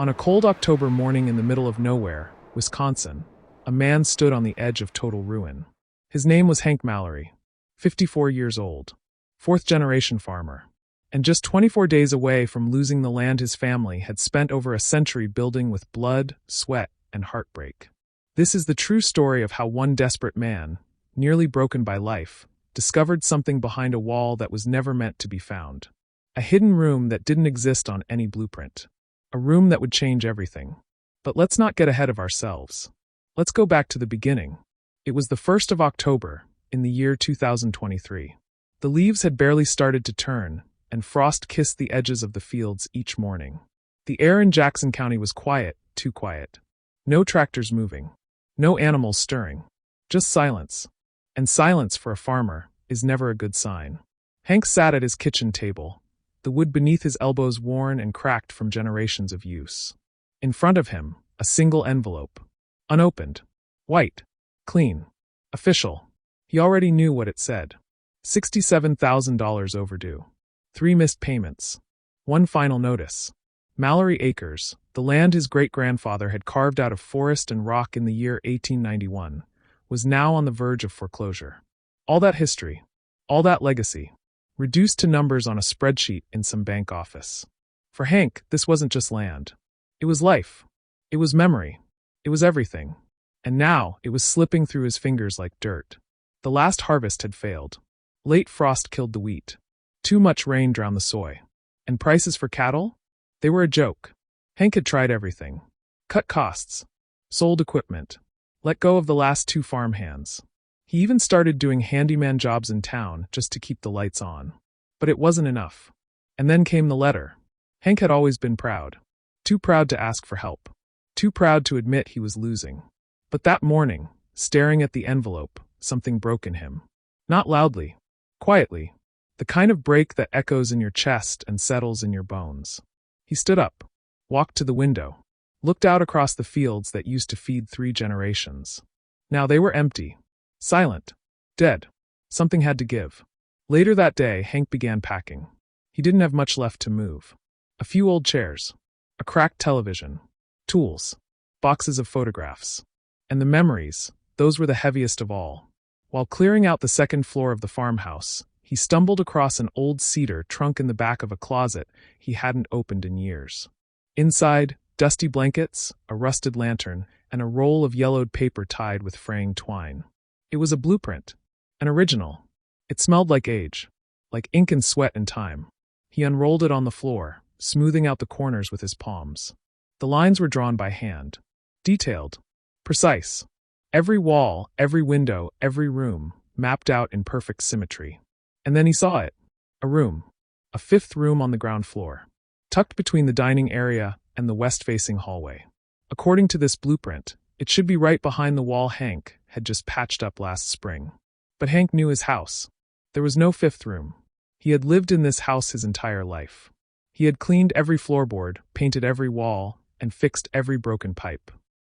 On a cold October morning in the middle of nowhere, Wisconsin, a man stood on the edge of total ruin. His name was Hank Mallory, 54 years old, fourth-generation farmer, and just 24 days away from losing the land his family had spent over a century building with blood, sweat, and heartbreak. This is the true story of how one desperate man, nearly broken by life, discovered something behind a wall that was never meant to be found. A hidden room that didn't exist on any blueprint. A room that would change everything. But let's not get ahead of ourselves. Let's go back to the beginning. It was the 1st of October, in the year 2023. The leaves had barely started to turn, and frost kissed the edges of the fields each morning. The air in Jackson County was quiet, too quiet. No tractors moving. No animals stirring. Just silence. And silence for a farmer is never a good sign. Hank sat at his kitchen table, the wood beneath his elbows worn and cracked from generations of use. In front of him, a single envelope. Unopened. White. Clean. Official. He already knew what it said. $67,000 overdue. 3 missed payments. 1 final notice. Mallory Acres, the land his great-grandfather had carved out of forest and rock in the year 1891, was now on the verge of foreclosure. All that history, all that legacy, reduced to numbers on a spreadsheet in some bank office. For Hank, this wasn't just land. It was life. It was memory. It was everything. And now, it was slipping through his fingers like dirt. The last harvest had failed. Late frost killed the wheat. Too much rain drowned the soy. And prices for cattle? They were a joke. Hank had tried everything. Cut costs. Sold equipment. Let go of the last 2 farmhands. He even started doing handyman jobs in town just to keep the lights on. But it wasn't enough. And then came the letter. Hank had always been proud. Too proud to ask for help. Too proud to admit he was losing. But that morning, staring at the envelope, something broke in him. Not loudly. Quietly. The kind of break that echoes in your chest and settles in your bones. He stood up. Walked to the window. Looked out across the fields that used to feed 3 generations. Now they were empty. Silent. Dead. Something had to give. Later that day, Hank began packing. He didn't have much left to move. A few old chairs. A cracked television. Tools. Boxes of photographs. And the memories, those were the heaviest of all. While clearing out the 2nd floor of the farmhouse, he stumbled across an old cedar trunk in the back of a closet he hadn't opened in years. Inside, dusty blankets, a rusted lantern, and a roll of yellowed paper tied with fraying twine. It was a blueprint. An original. It smelled like age. Like ink and sweat and time. He unrolled it on the floor, smoothing out the corners with his palms. The lines were drawn by hand. Detailed. Precise. Every wall, every window, every room, mapped out in perfect symmetry. And then he saw it. A room. A 5th room on the ground floor. Tucked between the dining area and the west-facing hallway. According to this blueprint, it should be right behind the wall Hank had just patched up last spring. But Hank knew his house. There was no 5th room. He had lived in this house his entire life. He had cleaned every floorboard, painted every wall, and fixed every broken pipe.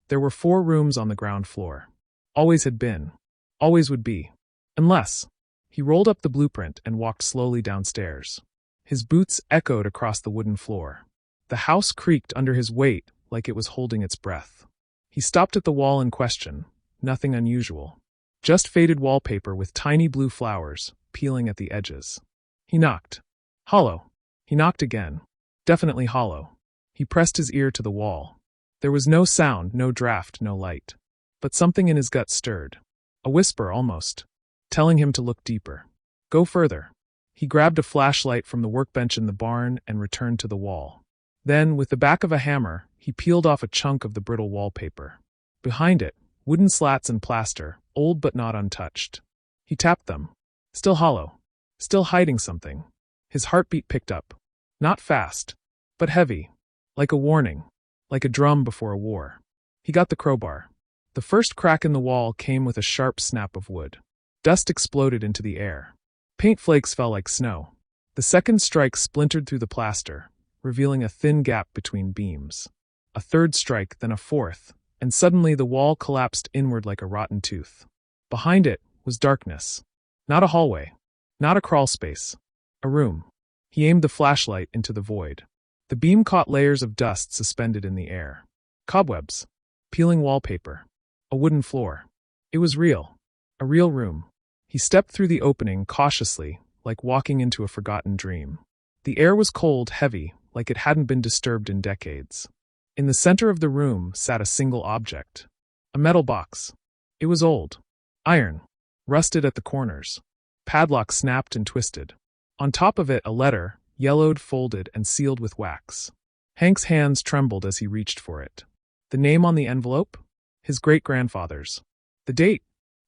There were 4 rooms on the ground floor. Always had been. Always would be. Unless. He rolled up the blueprint and walked slowly downstairs. His boots echoed across the wooden floor. The house creaked under his weight like it was holding its breath. He stopped at the wall in question. Nothing unusual. Just faded wallpaper with tiny blue flowers, peeling at the edges. He knocked. Hollow. He knocked again. Definitely hollow. He pressed his ear to the wall. There was no sound, no draft, no light. But something in his gut stirred. A whisper, almost. Telling him to look deeper. Go further. He grabbed a flashlight from the workbench in the barn and returned to the wall. Then, with the back of a hammer, he peeled off a chunk of the brittle wallpaper. Behind it, wooden slats and plaster, old but not untouched. He tapped them. Still hollow. Still hiding something. His heartbeat picked up. Not fast, but heavy. Like a warning. Like a drum before a war. He got the crowbar. The first crack in the wall came with a sharp snap of wood. Dust exploded into the air. Paint flakes fell like snow. The second strike splintered through the plaster, revealing a thin gap between beams. A third strike, then a fourth, and suddenly the wall collapsed inward like a rotten tooth. Behind it was darkness. Not a hallway. Not a crawl space. A room. He aimed the flashlight into the void. The beam caught layers of dust suspended in the air. Cobwebs. Peeling wallpaper. A wooden floor. It was real. A real room. He stepped through the opening cautiously, like walking into a forgotten dream. The air was cold, heavy, like it hadn't been disturbed in decades. In the center of the room sat a single object. A metal box. It was old. Iron. Rusted at the corners. Padlock snapped and twisted. On top of it, a letter, yellowed, folded, and sealed with wax. Hank's hands trembled as he reached for it. The name on the envelope? His great-grandfather's. The date?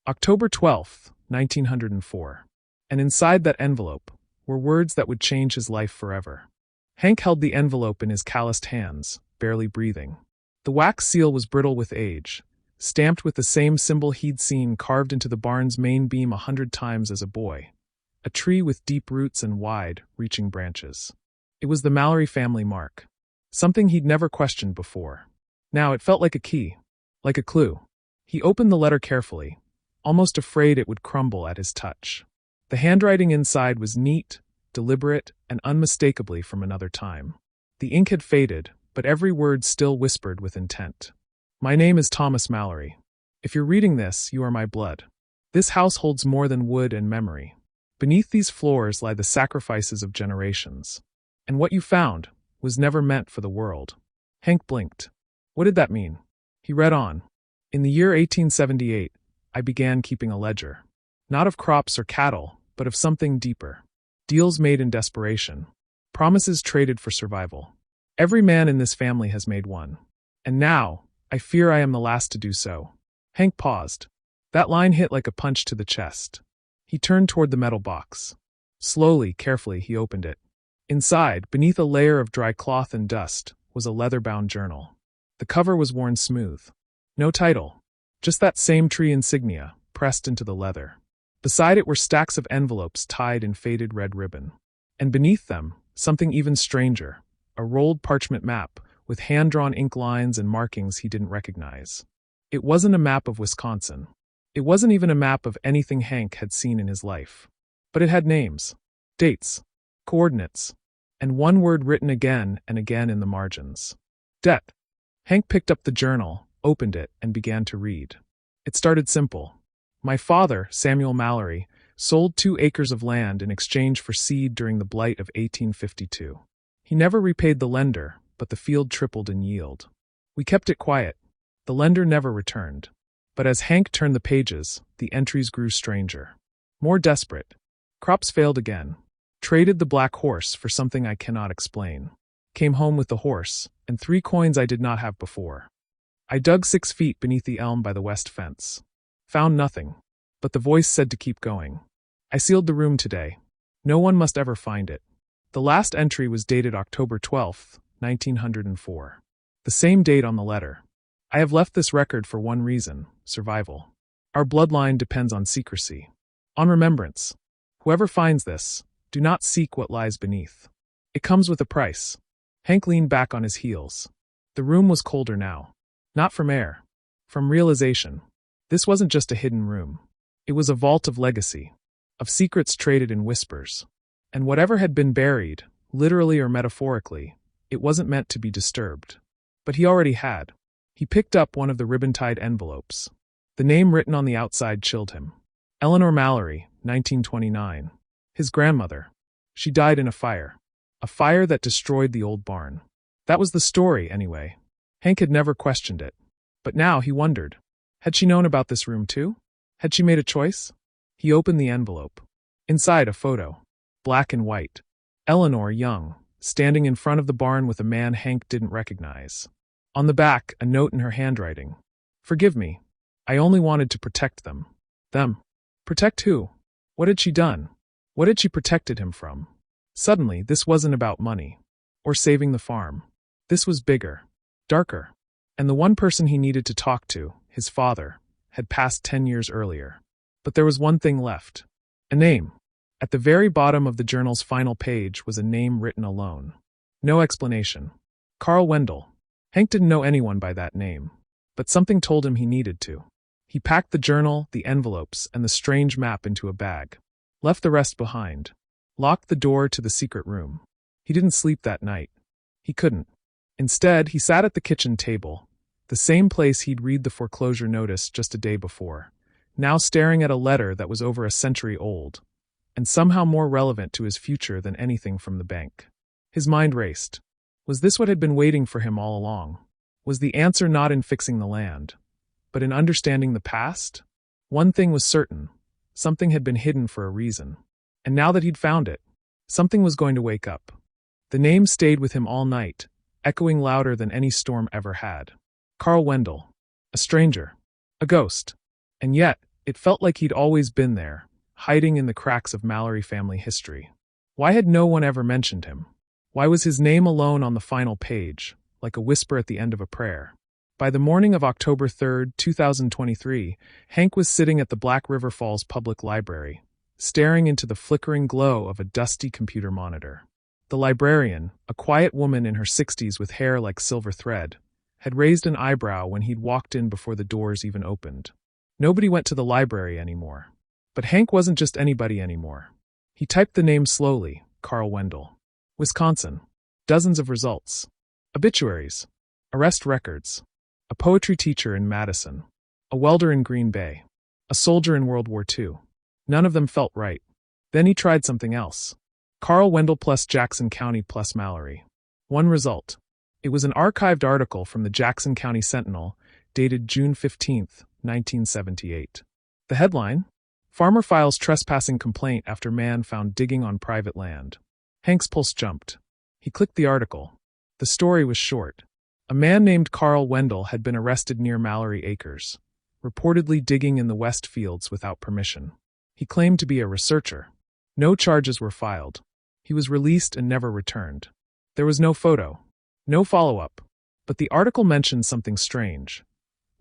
October 12th, 1904. And inside that envelope were words that would change his life forever. Hank held the envelope in his calloused hands, barely breathing. The wax seal was brittle with age, stamped with the same symbol he'd seen carved into the barn's main beam 100 times as a boy. A tree with deep roots and wide, reaching branches. It was the Mallory family mark. Something he'd never questioned before. Now it felt like a key. Like a clue. He opened the letter carefully, almost afraid it would crumble at his touch. The handwriting inside was neat, deliberate, and unmistakably from another time. The ink had faded, but every word still whispered with intent. My name is Thomas Mallory. If you're reading this, you are my blood. This house holds more than wood and memory. Beneath these floors lie the sacrifices of generations. And what you found was never meant for the world. Hank blinked. What did that mean? He read on. In the year 1878, I began keeping a ledger. Not of crops or cattle, but of something deeper. Deals made in desperation. Promises traded for survival. Every man in this family has made one. And now, I fear I am the last to do so. Hank paused. That line hit like a punch to the chest. He turned toward the metal box. Slowly, carefully, he opened it. Inside, beneath a layer of dry cloth and dust, was a leather-bound journal. The cover was worn smooth. No title. Just that same tree insignia, pressed into the leather. Beside it were stacks of envelopes tied in faded red ribbon. And beneath them, something even stranger, a rolled parchment map, with hand-drawn ink lines and markings he didn't recognize. It wasn't a map of Wisconsin. It wasn't even a map of anything Hank had seen in his life. But it had names, dates, coordinates, and one word written again and again in the margins. Debt. Hank picked up the journal, opened it, and began to read. It started simple. My father, Samuel Mallory, sold 2 acres of land in exchange for seed during the blight of 1852. He never repaid the lender, but the field tripled in yield. We kept it quiet. The lender never returned. But as Hank turned the pages, the entries grew stranger. More desperate. Crops failed again. Traded the black horse for something I cannot explain. Came home with the horse, and 3 coins I did not have before. I dug 6 feet beneath the elm by the west fence. Found nothing. But the voice said to keep going. I sealed the room today. No one must ever find it. The last entry was dated October 12th, 1904. The same date on the letter. I have left this record for one reason, survival. Our bloodline depends on secrecy. On remembrance. Whoever finds this, do not seek what lies beneath. It comes with a price. Hank leaned back on his heels. The room was colder now. Not from air. From realization. This wasn't just a hidden room. It was a vault of legacy. Of secrets traded in whispers. And whatever had been buried, literally or metaphorically, it wasn't meant to be disturbed. But he already had. He picked up one of the ribbon-tied envelopes. The name written on the outside chilled him. Eleanor Mallory, 1929. His grandmother. She died in a fire. A fire that destroyed the old barn. That was the story, anyway. Hank had never questioned it. But now he wondered. Had she known about this room too? Had she made a choice? He opened the envelope. Inside, a photo. Black and white. Eleanor, young, standing in front of the barn with a man Hank didn't recognize. On the back, a note in her handwriting. Forgive me. I only wanted to protect them. Them. Protect who? What had she done? What had she protected him from? Suddenly, this wasn't about money. Or saving the farm. This was bigger. Darker. And the one person he needed to talk to, his father, had passed 10 years earlier. But there was one thing left. A name. At the very bottom of the journal's final page was a name written alone. No explanation. Carl Wendell. Hank didn't know anyone by that name. But something told him he needed to. He packed the journal, the envelopes, and the strange map into a bag. Left the rest behind. Locked the door to the secret room. He didn't sleep that night. He couldn't. Instead, he sat at the kitchen table, the same place he'd read the foreclosure notice just a day before, now staring at a letter that was over a century old, and somehow more relevant to his future than anything from the bank. His mind raced. Was this what had been waiting for him all along? Was the answer not in fixing the land, but in understanding the past? One thing was certain. Something had been hidden for a reason. And now that he'd found it, something was going to wake up. The name stayed with him all night, echoing louder than any storm ever had. Carl Wendell. A stranger. A ghost. And yet, it felt like he'd always been there, hiding in the cracks of Mallory family history. Why had no one ever mentioned him? Why was his name alone on the final page, like a whisper at the end of a prayer? By the morning of October 3, 2023, Hank was sitting at the Black River Falls Public Library, staring into the flickering glow of a dusty computer monitor. The librarian, a quiet woman in her 60s with hair like silver thread, had raised an eyebrow when he'd walked in before the doors even opened. Nobody went to the library anymore. But Hank wasn't just anybody anymore. He typed the name slowly, Carl Wendell. Wisconsin. Dozens of results. Obituaries. Arrest records. A poetry teacher in Madison. A welder in Green Bay. A soldier in World War II. None of them felt right. Then he tried something else. Carl Wendell plus Jackson County plus Mallory. One result. It was an archived article from the Jackson County Sentinel, dated June 15, 1978. The headline? Farmer files trespassing complaint after man found digging on private land. Hank's pulse jumped. He clicked the article. The story was short. A man named Carl Wendell had been arrested near Mallory Acres, reportedly digging in the West Fields without permission. He claimed to be a researcher. No charges were filed. He was released and never returned. There was no photo. No follow-up. But the article mentioned something strange.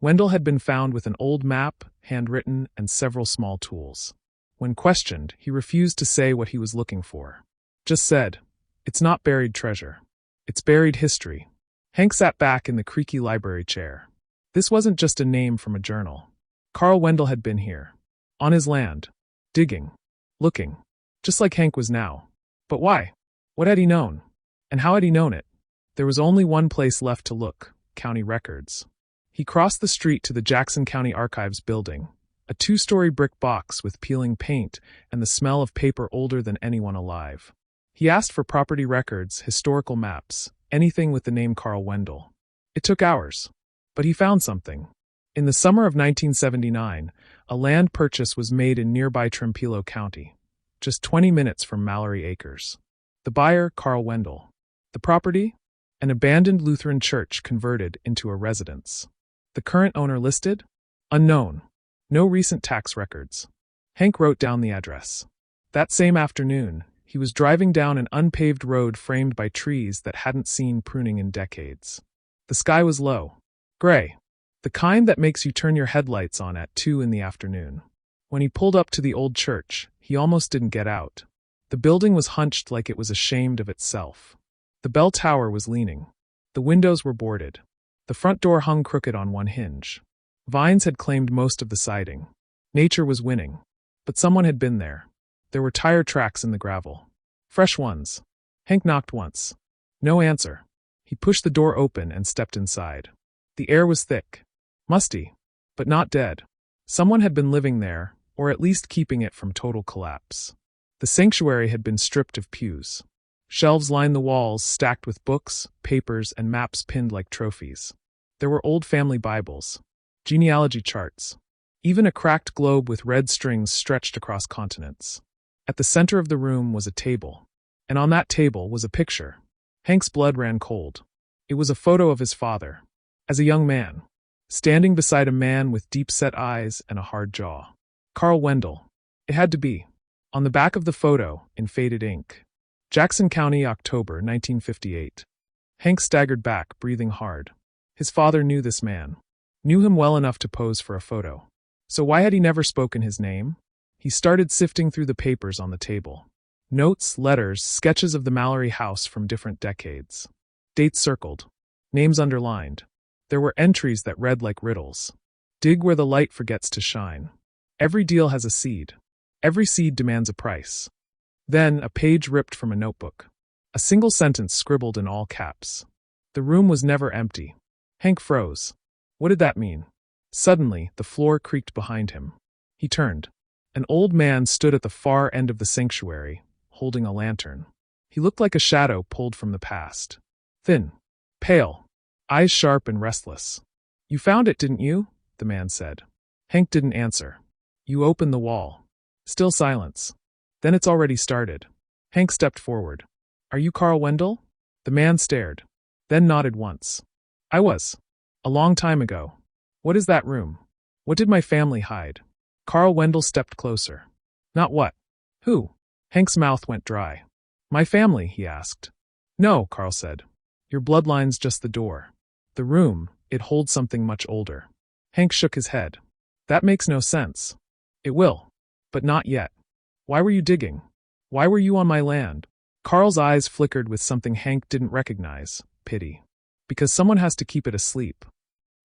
Wendell had been found with an old map, handwritten, and several small tools. When questioned, he refused to say what he was looking for. Just said, "It's not buried treasure. It's buried history." Hank sat back in the creaky library chair. This wasn't just a name from a journal. Carl Wendell had been here. On his land. Digging. Looking. Just like Hank was now. But why? What had he known? And how had he known it? There was only one place left to look, county records. He crossed the street to the Jackson County Archives building, a 2-story brick box with peeling paint and the smell of paper older than anyone alive. He asked for property records, historical maps, anything with the name Carl Wendell. It took hours. But he found something. In the summer of 1979, a land purchase was made in nearby Trempealeau County, just 20 minutes from Mallory Acres. The buyer, Carl Wendell. The property? An abandoned Lutheran church converted into a residence. The current owner listed? Unknown. No recent tax records. Hank wrote down the address. That same afternoon, he was driving down an unpaved road framed by trees that hadn't seen pruning in decades. The sky was low. Gray. The kind that makes you turn your headlights on at 2 in the afternoon. When he pulled up to the old church, he almost didn't get out. The building was hunched like it was ashamed of itself. The bell tower was leaning. The windows were boarded. The front door hung crooked on one hinge. Vines had claimed most of the siding. Nature was winning. But someone had been there. There were tire tracks in the gravel. Fresh ones. Hank knocked once. No answer. He pushed the door open and stepped inside. The air was thick. Musty. But not dead. Someone had been living there, or at least keeping it from total collapse. The sanctuary had been stripped of pews. Shelves lined the walls, stacked with books, papers, and maps pinned like trophies. There were old family Bibles, genealogy charts, even a cracked globe with red strings stretched across continents. At the center of the room was a table, and on that table was a picture. Hank's blood ran cold. It was a photo of his father, as a young man, standing beside a man with deep-set eyes and a hard jaw. Carl Wendell. It had to be. On the back of the photo, in faded ink. Jackson County, October 1958. Hank staggered back, breathing hard. His father knew this man. Knew him well enough to pose for a photo. So why had he never spoken his name? He started sifting through the papers on the table. Notes, letters, sketches of the Mallory house from different decades. Dates circled. Names underlined. There were entries that read like riddles. Dig where the light forgets to shine. Every deal has a seed. Every seed demands a price. Then, a page ripped from a notebook. A single sentence scribbled in all caps. The room was never empty. Hank froze. What did that mean? Suddenly, the floor creaked behind him. He turned. An old man stood at the far end of the sanctuary, holding a lantern. He looked like a shadow pulled from the past. Thin. Pale. Eyes sharp and restless. You found it, didn't you? The man said. Hank didn't answer. You opened the wall. Still silence. Then it's already started. Hank stepped forward. Are you Carl Wendell? The man stared. Then nodded once. I was. A long time ago. What is that room? What did my family hide? Carl Wendell stepped closer. Not what? Who? Hank's mouth went dry. My family, he asked. No, Carl said. Your bloodline's just the door. The room, it holds something much older. Hank shook his head. That makes no sense. It will. But not yet. Why were you digging? Why were you on my land? Carl's eyes flickered with something Hank didn't recognize, pity. Because someone has to keep it asleep.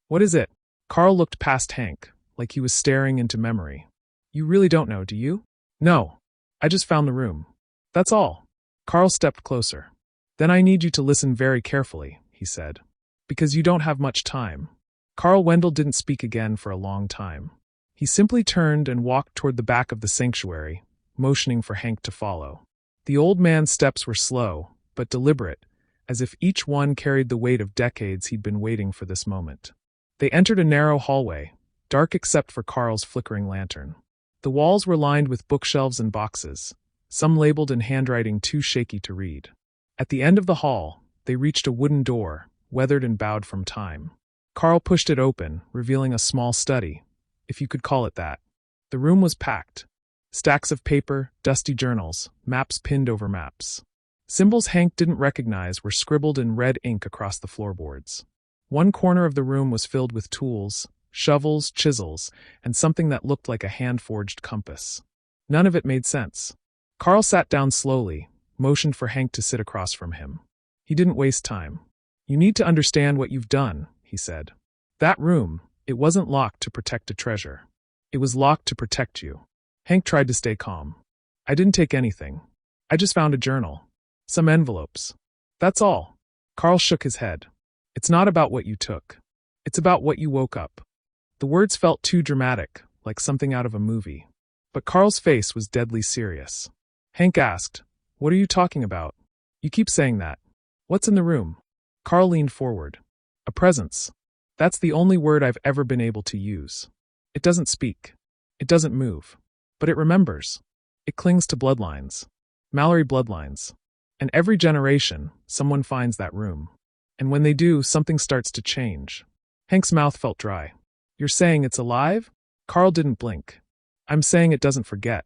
What is it? Carl looked past Hank, like he was staring into memory. You really don't know, do you? No. I just found the room. That's all. Carl stepped closer. Then I need you to listen very carefully, he said. Because you don't have much time. Carl Wendell didn't speak again for a long time. He simply turned and walked toward the back of the sanctuary, motioning for Hank to follow. The old man's steps were slow, but deliberate, as if each one carried the weight of decades he'd been waiting for this moment. They entered a narrow hallway, dark except for Carl's flickering lantern. The walls were lined with bookshelves and boxes, some labeled in handwriting too shaky to read. At the end of the hall, they reached a wooden door, weathered and bowed from time. Carl pushed it open, revealing a small study, if you could call it that. The room was packed. Stacks of paper, dusty journals, maps pinned over maps. Symbols Hank didn't recognize were scribbled in red ink across the floorboards. One corner of the room was filled with tools, shovels, chisels, and something that looked like a hand-forged compass. None of it made sense. Carl sat down slowly, motioned for Hank to sit across from him. He didn't waste time. You need to understand what you've done, he said. That room, it wasn't locked to protect a treasure. It was locked to protect you. Hank tried to stay calm. I didn't take anything. I just found a journal. Some envelopes. That's all. Carl shook his head. It's not about what you took. It's about what you woke up. The words felt too dramatic, like something out of a movie. But Carl's face was deadly serious. Hank asked, What are you talking about? You keep saying that. What's in the room? Carl leaned forward. A presence. That's the only word I've ever been able to use. It doesn't speak. It doesn't move. But it remembers. It clings to bloodlines. Mallory bloodlines. And every generation, someone finds that room. And when they do, something starts to change. Hank's mouth felt dry. You're saying it's alive? Carl didn't blink. I'm saying it doesn't forget.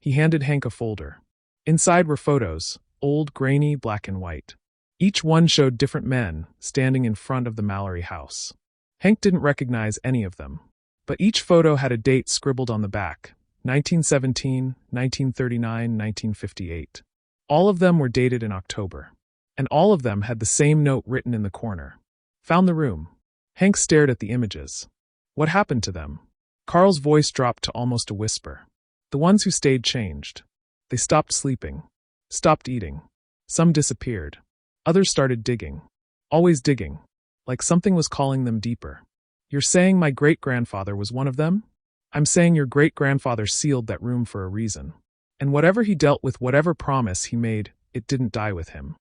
He handed Hank a folder. Inside were photos, old, grainy, black and white. Each one showed different men standing in front of the Mallory house. Hank didn't recognize any of them. But each photo had a date scribbled on the back. 1917, 1939, 1958. All of them were dated in October. And all of them had the same note written in the corner. Found the room. Hank stared at the images. What happened to them? Carl's voice dropped to almost a whisper. The ones who stayed changed. They stopped sleeping. Stopped eating. Some disappeared. Others started digging. Always digging. Like something was calling them deeper. You're saying my great-grandfather was one of them? I'm saying your great-grandfather sealed that room for a reason. And whatever he dealt with, whatever promise he made, it didn't die with him.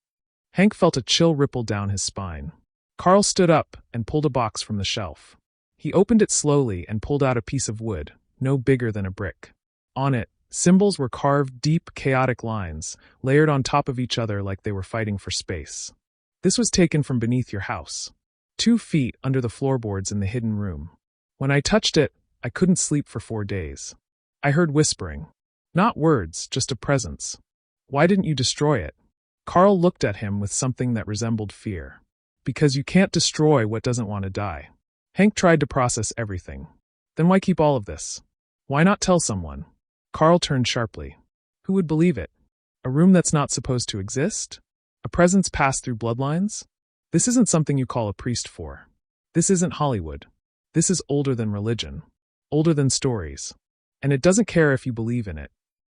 Hank felt a chill ripple down his spine. Carl stood up and pulled a box from the shelf. He opened it slowly and pulled out a piece of wood, no bigger than a brick. On it, symbols were carved deep, chaotic lines, layered on top of each other like they were fighting for space. This was taken from beneath your house. 2 feet under the floorboards in the hidden room. When I touched it, I couldn't sleep for 4 days. I heard whispering. Not words, just a presence. Why didn't you destroy it? Carl looked at him with something that resembled fear. Because you can't destroy what doesn't want to die. Hank tried to process everything. Then why keep all of this? Why not tell someone? Carl turned sharply. Who would believe it? A room that's not supposed to exist? A presence passed through bloodlines? This isn't something you call a priest for. This isn't Hollywood. This is older than religion. Older than stories. And it doesn't care if you believe in it.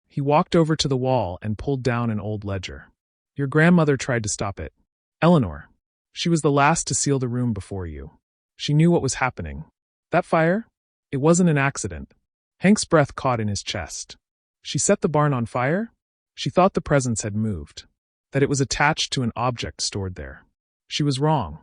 He walked over to the wall and pulled down an old ledger. Your grandmother tried to stop it. Eleanor. She was the last to seal the room before you. She knew what was happening. That fire? It wasn't an accident. Hank's breath caught in his chest. She set the barn on fire? She thought the presence had moved. That it was attached to an object stored there. She was wrong.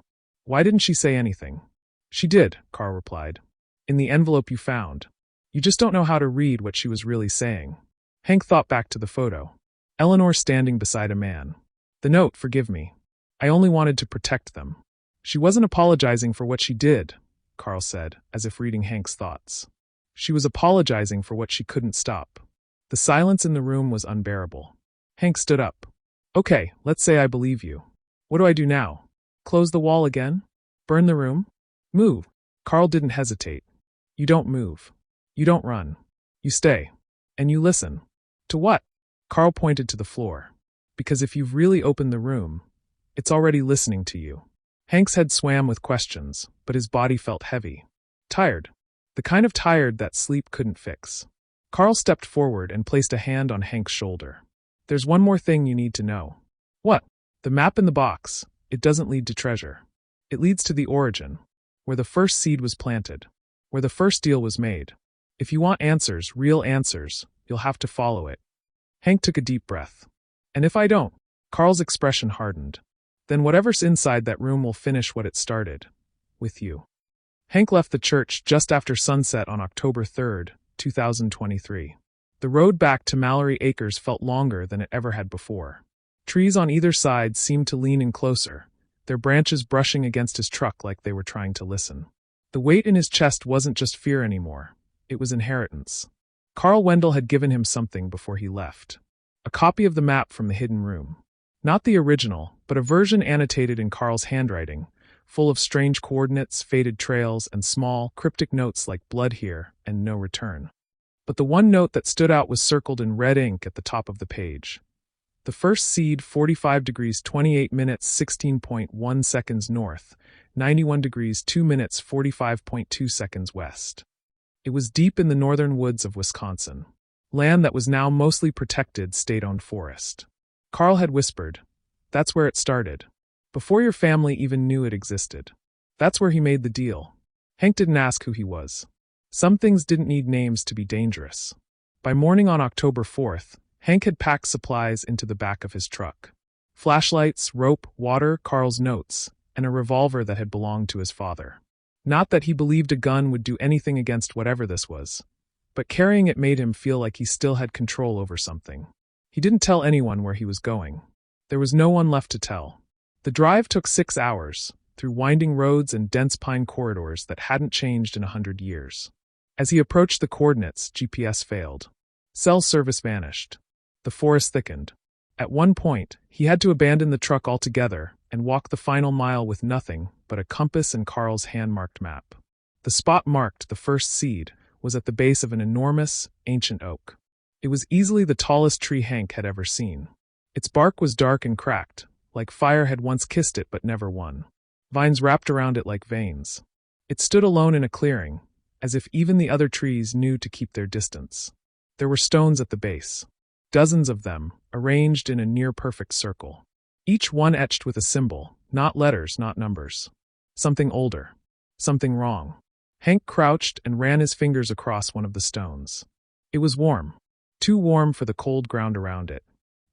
Why didn't she say anything? She did, Carl replied. In the envelope you found. You just don't know how to read what she was really saying. Hank thought back to the photo. Eleanor standing beside a man. The note, forgive me. I only wanted to protect them. She wasn't apologizing for what she did, Carl said, as if reading Hank's thoughts. She was apologizing for what she couldn't stop. The silence in the room was unbearable. Hank stood up. Okay, let's say I believe you. What do I do now? Close the wall again? Burn the room? Move. Carl didn't hesitate. You don't move. You don't run. You stay. And you listen. To what? Carl pointed to the floor. Because if you've really opened the room, it's already listening to you. Hank's head swam with questions, but his body felt heavy. Tired. The kind of tired that sleep couldn't fix. Carl stepped forward and placed a hand on Hank's shoulder. There's one more thing you need to know. What? The map in the box. It doesn't lead to treasure. It leads to the origin, where the first seed was planted, where the first deal was made. If you want answers, real answers, you'll have to follow it. Hank took a deep breath. And if I don't? Carl's expression hardened. Then whatever's inside that room will finish what it started. With you. Hank left the church just after sunset on October 3rd, 2023. The road back to Mallory Acres felt longer than it ever had before. Trees on either side seemed to lean in closer, their branches brushing against his truck like they were trying to listen. The weight in his chest wasn't just fear anymore. It was inheritance. Carl Wendell had given him something before he left. A copy of the map from the hidden room. Not the original, but a version annotated in Carl's handwriting, full of strange coordinates, faded trails, and small, cryptic notes like blood here and no return. But the one note that stood out was circled in red ink at the top of the page. The first seed 45 degrees 28 minutes 16.1 seconds north, 91 degrees 2 minutes 45.2 seconds west. It was deep in the northern woods of Wisconsin, land that was now mostly protected state-owned forest. Carl had whispered, "That's where it started. Before your family even knew it existed. That's where he made the deal." Hank didn't ask who he was. Some things didn't need names to be dangerous. By morning on October 4th, Hank had packed supplies into the back of his truck. Flashlights, rope, water, Carl's notes, and a revolver that had belonged to his father. Not that he believed a gun would do anything against whatever this was, but carrying it made him feel like he still had control over something. He didn't tell anyone where he was going. There was no one left to tell. The drive took 6 hours, through winding roads and dense pine corridors that hadn't changed in 100 years. As he approached the coordinates, GPS failed. Cell service vanished. The forest thickened. At one point, he had to abandon the truck altogether and walk the final mile with nothing but a compass and Carl's hand-marked map. The spot marked, the first seed, was at the base of an enormous, ancient oak. It was easily the tallest tree Hank had ever seen. Its bark was dark and cracked, like fire had once kissed it but never won. Vines wrapped around it like veins. It stood alone in a clearing, as if even the other trees knew to keep their distance. There were stones at the base. Dozens of them, arranged in a near-perfect circle. Each one etched with a symbol, not letters, not numbers. Something older. Something wrong. Hank crouched and ran his fingers across one of the stones. It was warm. Too warm for the cold ground around it.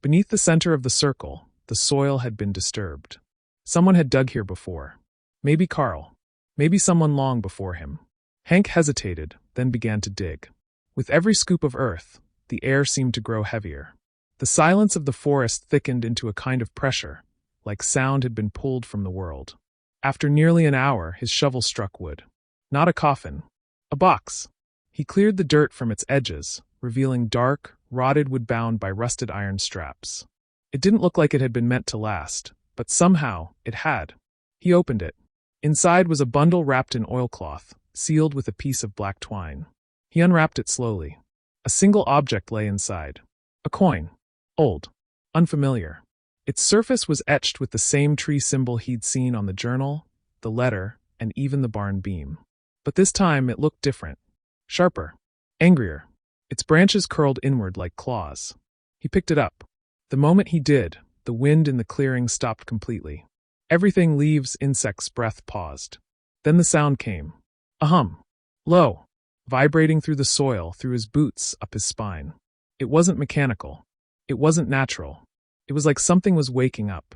Beneath the center of the circle, the soil had been disturbed. Someone had dug here before. Maybe Carl. Maybe someone long before him. Hank hesitated, then began to dig. With every scoop of earth, the air seemed to grow heavier. The silence of the forest thickened into a kind of pressure, like sound had been pulled from the world. After nearly an hour, his shovel struck wood. Not a coffin. A box. He cleared the dirt from its edges, revealing dark, rotted wood bound by rusted iron straps. It didn't look like it had been meant to last, but somehow it had. He opened it. Inside was a bundle wrapped in oilcloth, sealed with a piece of black twine. He unwrapped it slowly. A single object lay inside. A coin. Old. Unfamiliar. Its surface was etched with the same tree symbol he'd seen on the journal, the letter, and even the barn beam. But this time it looked different. Sharper. Angrier. Its branches curled inward like claws. He picked it up. The moment he did, the wind in the clearing stopped completely. Everything, leaves, insects, breath, paused. Then the sound came. A hum. Low. Vibrating through the soil, through his boots, up his spine. It wasn't mechanical. It wasn't natural. It was like something was waking up.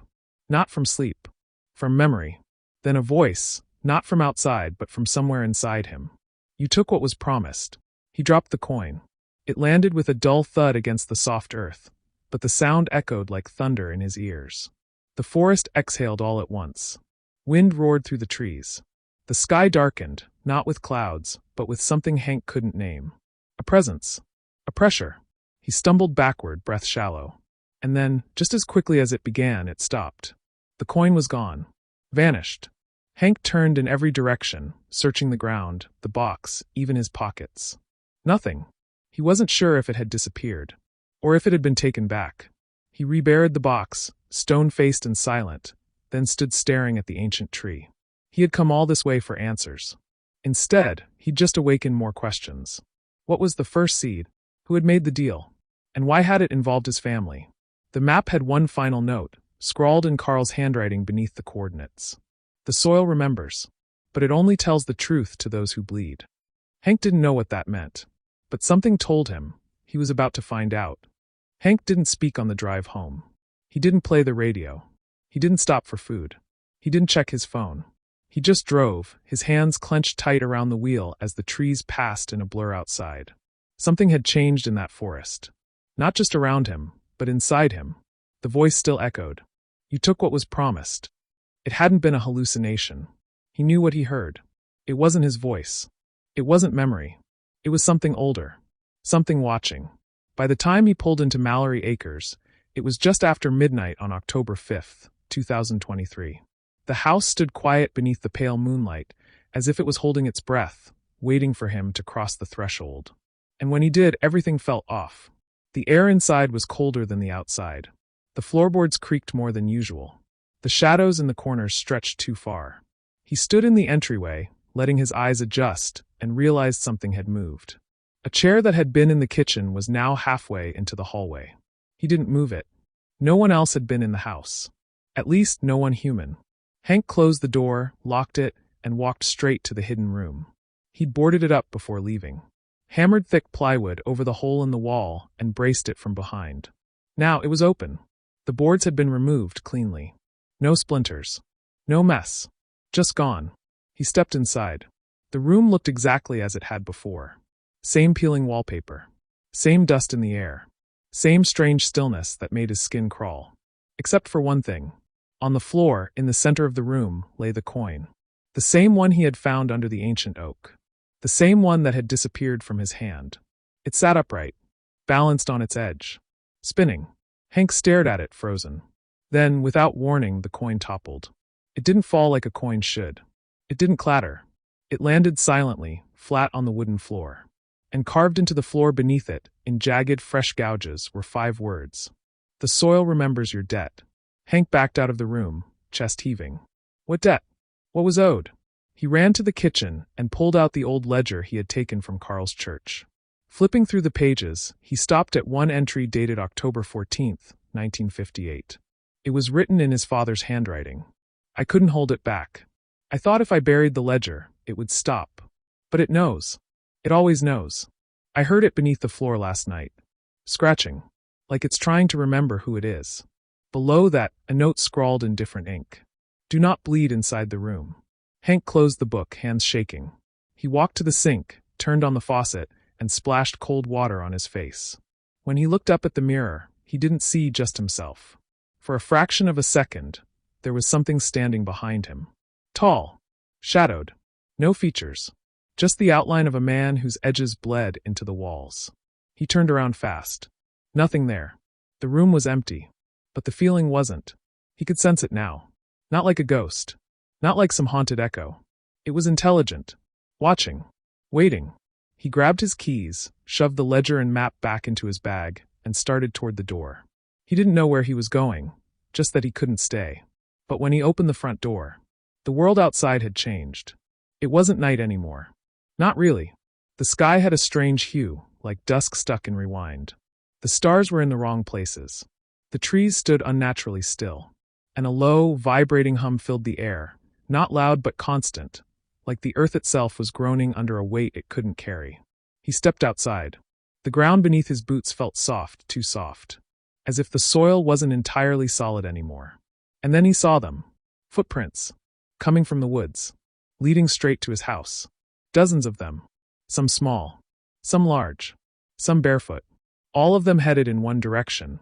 Not from sleep. From memory. Then a voice, not from outside but from somewhere inside him. You took what was promised. He dropped the coin. It landed with a dull thud against the soft earth, but the sound echoed like thunder in his ears. The forest exhaled all at once. Wind roared through the trees. The sky darkened, not with clouds, but with something Hank couldn't name. A presence. A pressure. He stumbled backward, breath shallow. And then, just as quickly as it began, it stopped. The coin was gone. Vanished. Hank turned in every direction, searching the ground, the box, even his pockets. Nothing. He wasn't sure if it had disappeared, or if it had been taken back. He reburied the box, stone-faced and silent, then stood staring at the ancient tree. He had come all this way for answers. Instead, he'd just awakened more questions. What was the first seed? Who had made the deal? And why had it involved his family? The map had one final note, scrawled in Carl's handwriting beneath the coordinates. The soil remembers, but it only tells the truth to those who bleed. Hank didn't know what that meant, but something told him he was about to find out. Hank didn't speak on the drive home. He didn't play the radio. He didn't stop for food. He didn't check his phone. He just drove, his hands clenched tight around the wheel as the trees passed in a blur outside. Something had changed in that forest. Not just around him, but inside him. The voice still echoed. You took what was promised. It hadn't been a hallucination. He knew what he heard. It wasn't his voice. It wasn't memory. It was something older. Something watching. By the time he pulled into Mallory Acres, it was just after midnight on October 5th, 2023. The house stood quiet beneath the pale moonlight, as if it was holding its breath, waiting for him to cross the threshold. And when he did, everything felt off. The air inside was colder than the outside. The floorboards creaked more than usual. The shadows in the corners stretched too far. He stood in the entryway, letting his eyes adjust, and realized something had moved. A chair that had been in the kitchen was now halfway into the hallway. He didn't move it. No one else had been in the house. At least no one human. Hank closed the door, locked it, and walked straight to the hidden room. He'd boarded it up before leaving. Hammered thick plywood over the hole in the wall and braced it from behind. Now it was open. The boards had been removed cleanly. No splinters. No mess. Just gone. He stepped inside. The room looked exactly as it had before. Same peeling wallpaper. Same dust in the air. Same strange stillness that made his skin crawl. Except for one thing. On the floor, in the center of the room, lay the coin. The same one he had found under the ancient oak. The same one that had disappeared from his hand. It sat upright, balanced on its edge, spinning. Hank stared at it, frozen. Then, without warning, the coin toppled. It didn't fall like a coin should. It didn't clatter. It landed silently, flat on the wooden floor. And carved into the floor beneath it, in jagged, fresh gouges, were 5 words. The soil remembers your debt. Hank backed out of the room, chest heaving. What debt? What was owed? He ran to the kitchen and pulled out the old ledger he had taken from Carl's church. Flipping through the pages, he stopped at one entry dated October 14th, 1958. It was written in his father's handwriting. I couldn't hold it back. I thought if I buried the ledger, it would stop. But it knows. It always knows. I heard it beneath the floor last night. Scratching. Like it's trying to remember who it is. Below that, a note scrawled in different ink. Do not bleed inside the room. Hank closed the book, hands shaking. He walked to the sink, turned on the faucet, and splashed cold water on his face. When he looked up at the mirror, he didn't see just himself. For a fraction of a second, there was something standing behind him. Tall. Shadowed. No features. Just the outline of a man whose edges bled into the walls. He turned around fast. Nothing there. The room was empty. But the feeling wasn't. He could sense it now. Not like a ghost. Not like some haunted echo. It was intelligent. Watching. Waiting. He grabbed his keys, shoved the ledger and map back into his bag, and started toward the door. He didn't know where he was going, just that he couldn't stay. But when he opened the front door, the world outside had changed. It wasn't night anymore. Not really. The sky had a strange hue, like dusk stuck in rewind. The stars were in the wrong places. The The trees stood unnaturally still, and a low, vibrating hum filled the air, not loud but constant, like the earth itself was groaning under a weight it couldn't carry. He stepped outside. The ground beneath his boots felt soft, too soft, as if the soil wasn't entirely solid anymore. And then he saw them. Footprints. Coming from the woods. Leading straight to his house. Dozens of them. Some small. Some large. Some barefoot. All of them headed in one direction,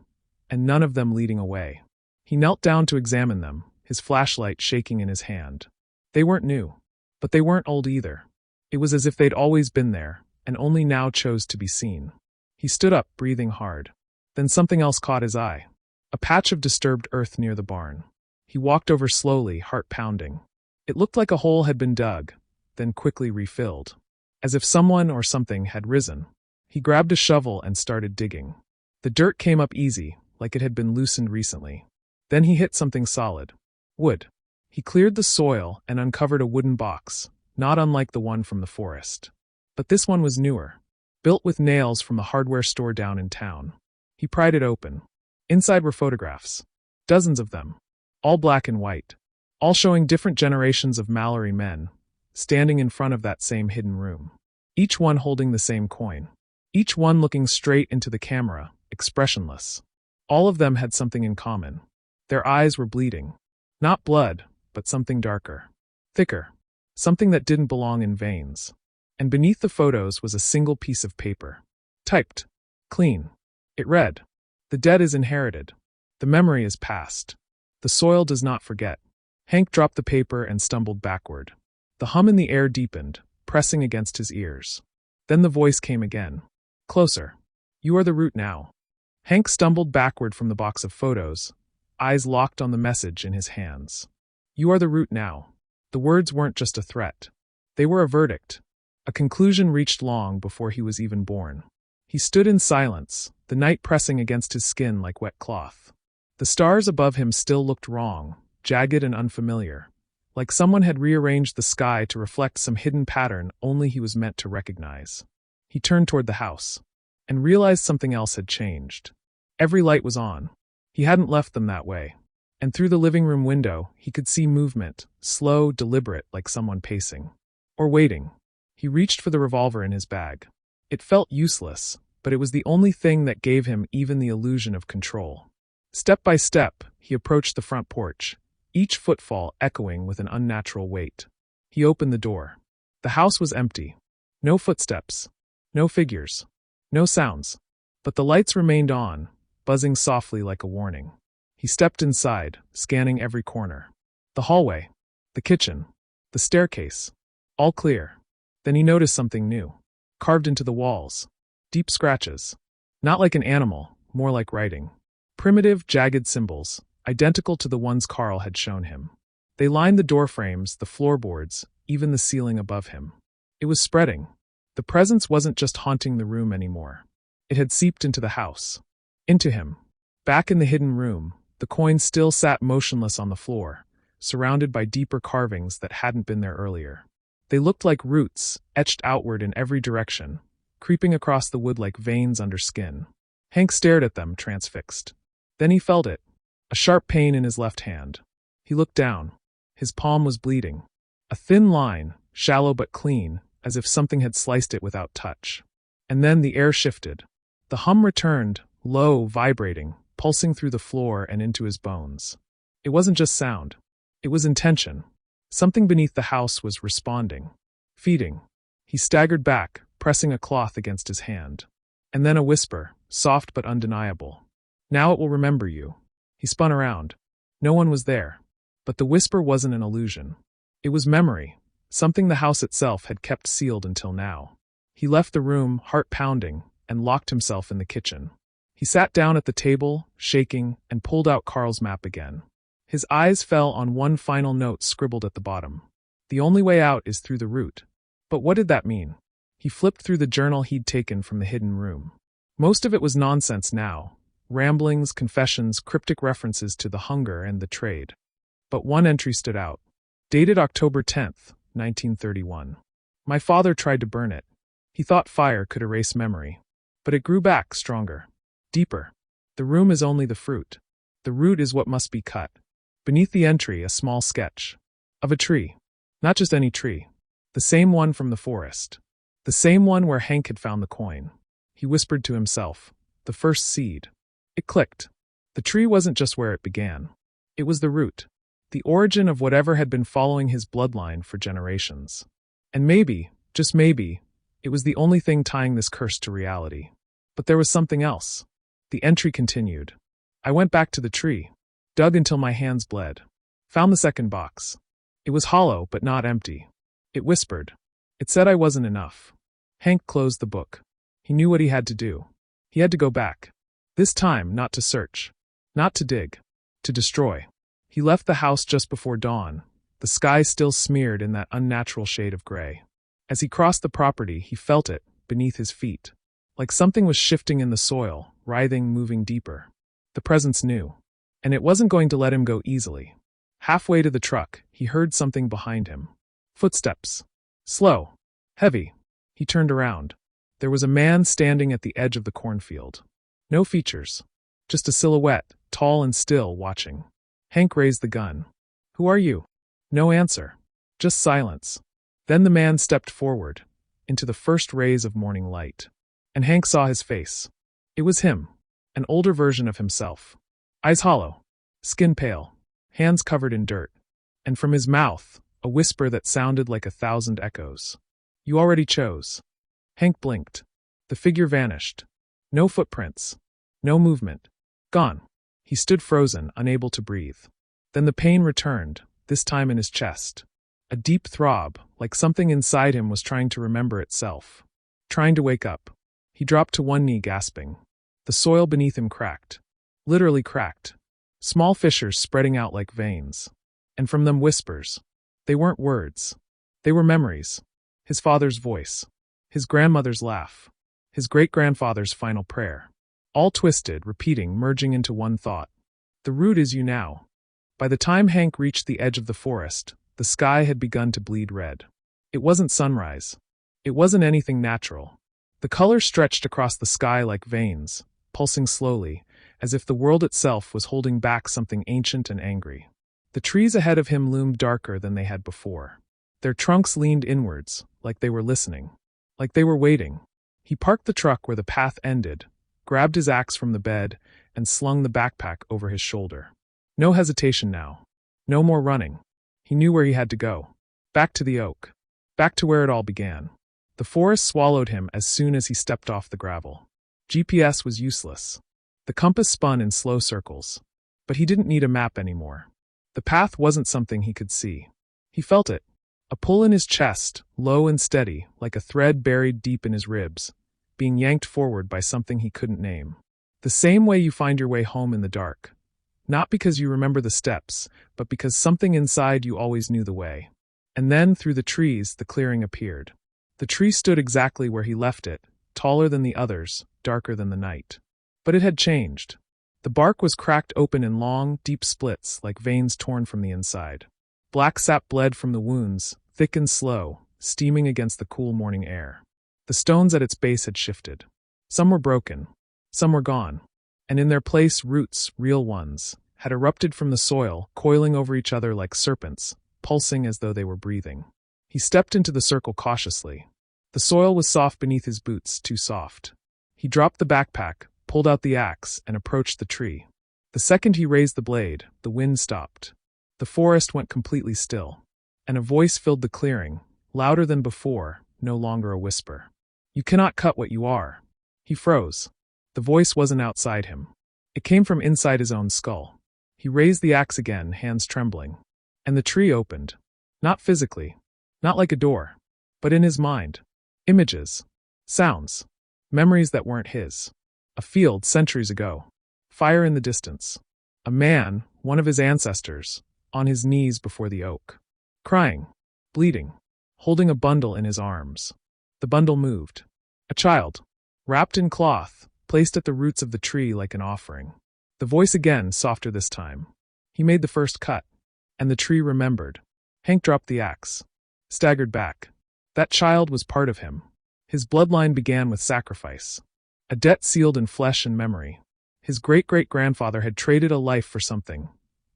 and none of them leading away. He knelt down to examine them, his flashlight shaking in his hand. They weren't new, but they weren't old either. It was as if they'd always been there, and only now chose to be seen. He stood up, breathing hard. Then something else caught his eye. A patch of disturbed earth near the barn. He walked over slowly, heart pounding. It looked like a hole had been dug, then quickly refilled, as if someone or something had risen. He grabbed a shovel and started digging. The dirt came up easy, like it had been loosened recently. Then he hit something solid. Wood. He cleared the soil and uncovered a wooden box, not unlike the one from the forest. But this one was newer, built with nails from the hardware store down in town. He pried it open. Inside were photographs. Dozens of them. All black and white. All showing different generations of Mallory men, standing in front of that same hidden room. Each one holding the same coin. Each one looking straight into the camera, expressionless. All of them had something in common. Their eyes were bleeding. Not blood, but something darker. Thicker. Something that didn't belong in veins. And beneath the photos was a single piece of paper. Typed. Clean. It read, "The dead is inherited. The memory is past. The soil does not forget." Hank dropped the paper and stumbled backward. The hum in the air deepened, pressing against his ears. Then the voice came again. Closer. "You are the root now." Hank stumbled backward from the box of photos, eyes locked on the message in his hands. "You are the root now." The words weren't just a threat. They were a verdict. A conclusion reached long before he was even born. He stood in silence, the night pressing against his skin like wet cloth. The stars above him still looked wrong, jagged and unfamiliar, like someone had rearranged the sky to reflect some hidden pattern only he was meant to recognize. He turned toward the house, and realized something else had changed. Every light was on. He hadn't left them that way. And through the living room window, he could see movement, slow, deliberate, like someone pacing. Or waiting. He reached for the revolver in his bag. It felt useless, but it was the only thing that gave him even the illusion of control. Step by step, he approached the front porch, each footfall echoing with an unnatural weight. He opened the door. The house was empty. No footsteps. No figures. No sounds. But the lights remained on, buzzing softly like a warning. He stepped inside, scanning every corner. The hallway. The kitchen. The staircase. All clear. Then he noticed something new. Carved into the walls. Deep scratches. Not like an animal, more like writing. Primitive, jagged symbols, identical to the ones Carl had shown him. They lined the door frames, the floorboards, even the ceiling above him. It was spreading. The presence wasn't just haunting the room anymore. It had seeped into the house. Into him. Back in the hidden room, the coin still sat motionless on the floor, surrounded by deeper carvings that hadn't been there earlier. They looked like roots, etched outward in every direction, creeping across the wood like veins under skin. Hank stared at them, transfixed. Then he felt it. A sharp pain in his left hand. He looked down. His palm was bleeding. A thin line, shallow but clean, as if something had sliced it without touch. And then the air shifted. The hum returned, low, vibrating, pulsing through the floor and into his bones. It wasn't just sound. It was intention. Something beneath the house was responding. Feeding. He staggered back, pressing a cloth against his hand. And then a whisper, soft but undeniable. "Now it will remember you." He spun around. No one was there. But the whisper wasn't an illusion. It was memory, something the house itself had kept sealed until now. He left the room, heart pounding, and locked himself in the kitchen. He sat down at the table, shaking, and pulled out Carl's map again. His eyes fell on one final note scribbled at the bottom. "The only way out is through the root." But what did that mean? He flipped through the journal he'd taken from the hidden room. Most of it was nonsense now. Ramblings, confessions, cryptic references to the hunger and the trade. But one entry stood out. Dated October 10th, 1931. "My father tried to burn it. He thought fire could erase memory. But it grew back, stronger. Deeper. The room is only the fruit. The root is what must be cut. Beneath the entry, a small sketch. Of a tree. Not just any tree. The same one from the forest. The same one where Hank had found the coin. He whispered to himself. The first seed. It clicked. The tree wasn't just where it began. It was the root. The origin of whatever had been following his bloodline for generations. And maybe, just maybe, it was the only thing tying this curse to reality. But there was something else. The entry continued. I went back to the tree. Dug until my hands bled. Found the second box. It was hollow, but not empty. It whispered. It said I wasn't enough. Hank closed the book. He knew what he had to do. He had to go back. This time, not to search. Not to dig. To destroy. He left the house just before dawn, the sky still smeared in that unnatural shade of gray. As he crossed the property, he felt it, beneath his feet. Like something was shifting in the soil, writhing, moving deeper. The presence knew. And it wasn't going to let him go easily. Halfway to the truck, he heard something behind him. Footsteps. Slow. Heavy. He turned around. There was a man standing at the edge of the cornfield. No features. Just a silhouette, tall and still, watching. Hank raised the gun. Who are you? No answer. Just silence. Then the man stepped forward, into the first rays of morning light. And Hank saw his face. It was him. An older version of himself. Eyes hollow. Skin pale. Hands covered in dirt. And from his mouth, a whisper that sounded like 1,000 echoes. You already chose. Hank blinked. The figure vanished. No footprints. No movement. Gone. He stood frozen, unable to breathe. Then the pain returned, this time in his chest. A deep throb, like something inside him was trying to remember itself. Trying to wake up. He dropped to one knee, gasping. The soil beneath him cracked. Literally cracked. Small fissures spreading out like veins. And from them whispers. They weren't words. They were memories. His father's voice. His grandmother's laugh. His great-grandfather's final prayer. All twisted, repeating, merging into one thought. The root is you now. By the time Hank reached the edge of the forest, the sky had begun to bleed red. It wasn't sunrise. It wasn't anything natural. The color stretched across the sky like veins, pulsing slowly, as if the world itself was holding back something ancient and angry. The trees ahead of him loomed darker than they had before. Their trunks leaned inwards, like they were listening. Like they were waiting. He parked the truck where the path ended, grabbed his axe from the bed, and slung the backpack over his shoulder. No hesitation now. No more running. He knew where he had to go. Back to the oak. Back to where it all began. The forest swallowed him as soon as he stepped off the gravel. GPS was useless. The compass spun in slow circles. But he didn't need a map anymore. The path wasn't something he could see. He felt it. A pull in his chest, low and steady, like a thread buried deep in his ribs, being yanked forward by something he couldn't name. The same way you find your way home in the dark. Not because you remember the steps, but because something inside you always knew the way. And then, through the trees, the clearing appeared. The tree stood exactly where he left it, taller than the others, darker than the night. But it had changed. The bark was cracked open in long, deep splits, like veins torn from the inside. Black sap bled from the wounds, thick and slow, steaming against the cool morning air. The stones at its base had shifted. Some were broken. Some were gone. And in their place, roots, real ones, had erupted from the soil, coiling over each other like serpents, pulsing as though they were breathing. He stepped into the circle cautiously. The soil was soft beneath his boots, too soft. He dropped the backpack, pulled out the axe, and approached the tree. The second he raised the blade, the wind stopped. The forest went completely still. And a voice filled the clearing, louder than before, no longer a whisper. You cannot cut what you are. He froze. The voice wasn't outside him. It came from inside his own skull. He raised the axe again, hands trembling. And the tree opened. Not physically. Not like a door. But in his mind. Images. Sounds. Memories that weren't his. A field centuries ago. Fire in the distance. A man, one of his ancestors, on his knees before the oak. Crying. Bleeding. Holding a bundle in his arms. The bundle moved. A child. Wrapped in cloth, placed at the roots of the tree like an offering. The voice again, softer this time. He made the first cut. And the tree remembered. Hank dropped the axe. Staggered back. That child was part of him. His bloodline began with sacrifice. A debt sealed in flesh and memory. His great-great-grandfather had traded a life for something.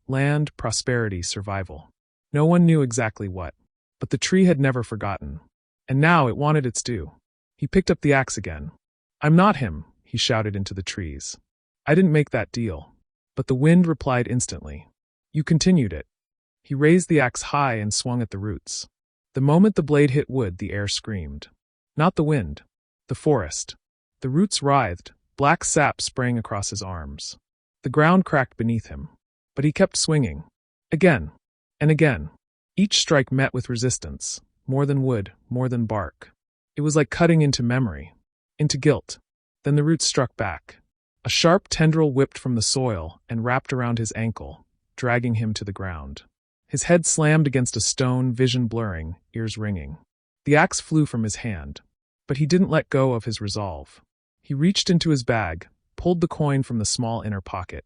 Land, prosperity, survival. No one knew exactly what. But the tree had never forgotten. And now it wanted its due. He picked up the axe again. "I'm not him," he shouted into the trees. "I didn't make that deal." But the wind replied instantly. "You continued it." He raised the axe high and swung at the roots. The moment the blade hit wood, the air screamed. Not the wind. The forest. The roots writhed, black sap sprang across his arms. The ground cracked beneath him. But he kept swinging. Again. And again. Each strike met with resistance. More than wood, more than bark. It was like cutting into memory. Into guilt. Then the roots struck back. A sharp tendril whipped from the soil and wrapped around his ankle, dragging him to the ground. His head slammed against a stone, vision blurring, ears ringing. The axe flew from his hand. But he didn't let go of his resolve. He reached into his bag, pulled the coin from the small inner pocket.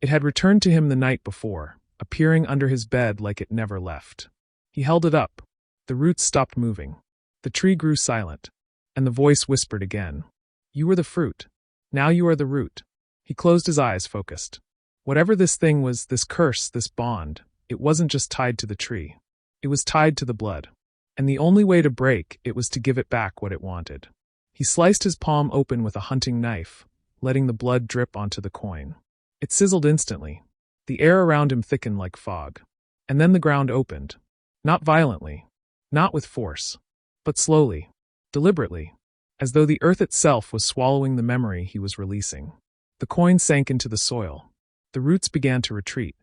It had returned to him the night before, appearing under his bed like it never left. He held it up. The roots stopped moving. The tree grew silent. And the voice whispered again. "You were the fruit. Now you are the root." He closed his eyes, focused. Whatever this thing was, this curse, this bond, it wasn't just tied to the tree. It was tied to the blood. And the only way to break it was to give it back what it wanted. He sliced his palm open with a hunting knife, letting the blood drip onto the coin. It sizzled instantly. The air around him thickened like fog. And then the ground opened. Not violently. Not with force. But slowly. Deliberately. As though the earth itself was swallowing the memory he was releasing. The coin sank into the soil. The roots began to retreat.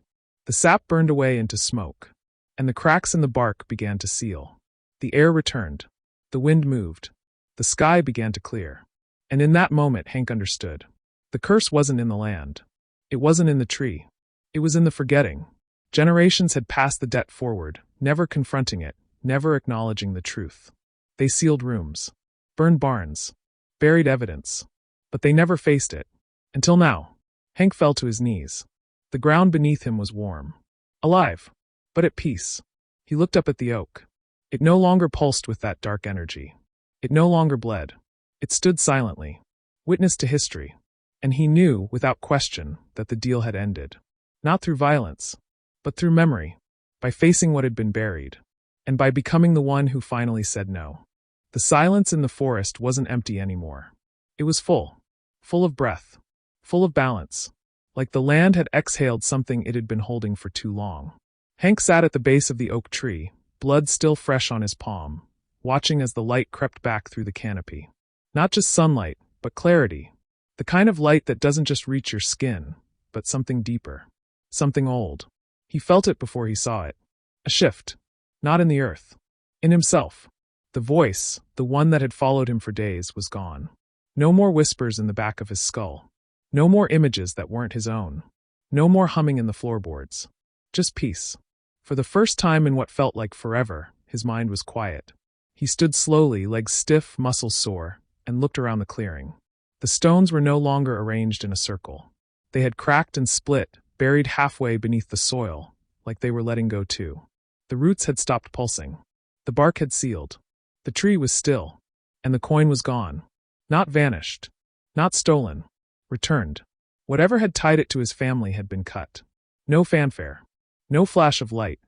The sap burned away into smoke. And the cracks in the bark began to seal. The air returned. The wind moved. The sky began to clear. And in that moment Hank understood. The curse wasn't in the land. It wasn't in the tree. It was in the forgetting. Generations had passed the debt forward, never confronting it, never acknowledging the truth. They sealed rooms. Burned barns. Buried evidence. But they never faced it. Until now. Hank fell to his knees. The ground beneath him was warm. Alive. But at peace. He looked up at the oak. It no longer pulsed with that dark energy. It no longer bled. It stood silently, witness to history. And he knew, without question, that the deal had ended. Not through violence, but through memory, by facing what had been buried, and by becoming the one who finally said no. The silence in the forest wasn't empty anymore. It was full of breath, full of balance, like the land had exhaled something it had been holding for too long. Hank sat at the base of the oak tree, blood still fresh on his palm, watching as the light crept back through the canopy. Not just sunlight, but clarity. The kind of light that doesn't just reach your skin, but something deeper. Something old. He felt it before he saw it. A shift. Not in the earth. In himself. The voice, the one that had followed him for days, was gone. No more whispers in the back of his skull. No more images that weren't his own. No more humming in the floorboards. Just peace. For the first time in what felt like forever, his mind was quiet. He stood slowly, legs stiff, muscles sore, and looked around the clearing. The stones were no longer arranged in a circle. They had cracked and split, buried halfway beneath the soil, like they were letting go too. The roots had stopped pulsing. The bark had sealed. The tree was still. And the coin was gone. Not vanished. Not stolen. Returned. Whatever had tied it to his family had been cut. No fanfare. No flash of light.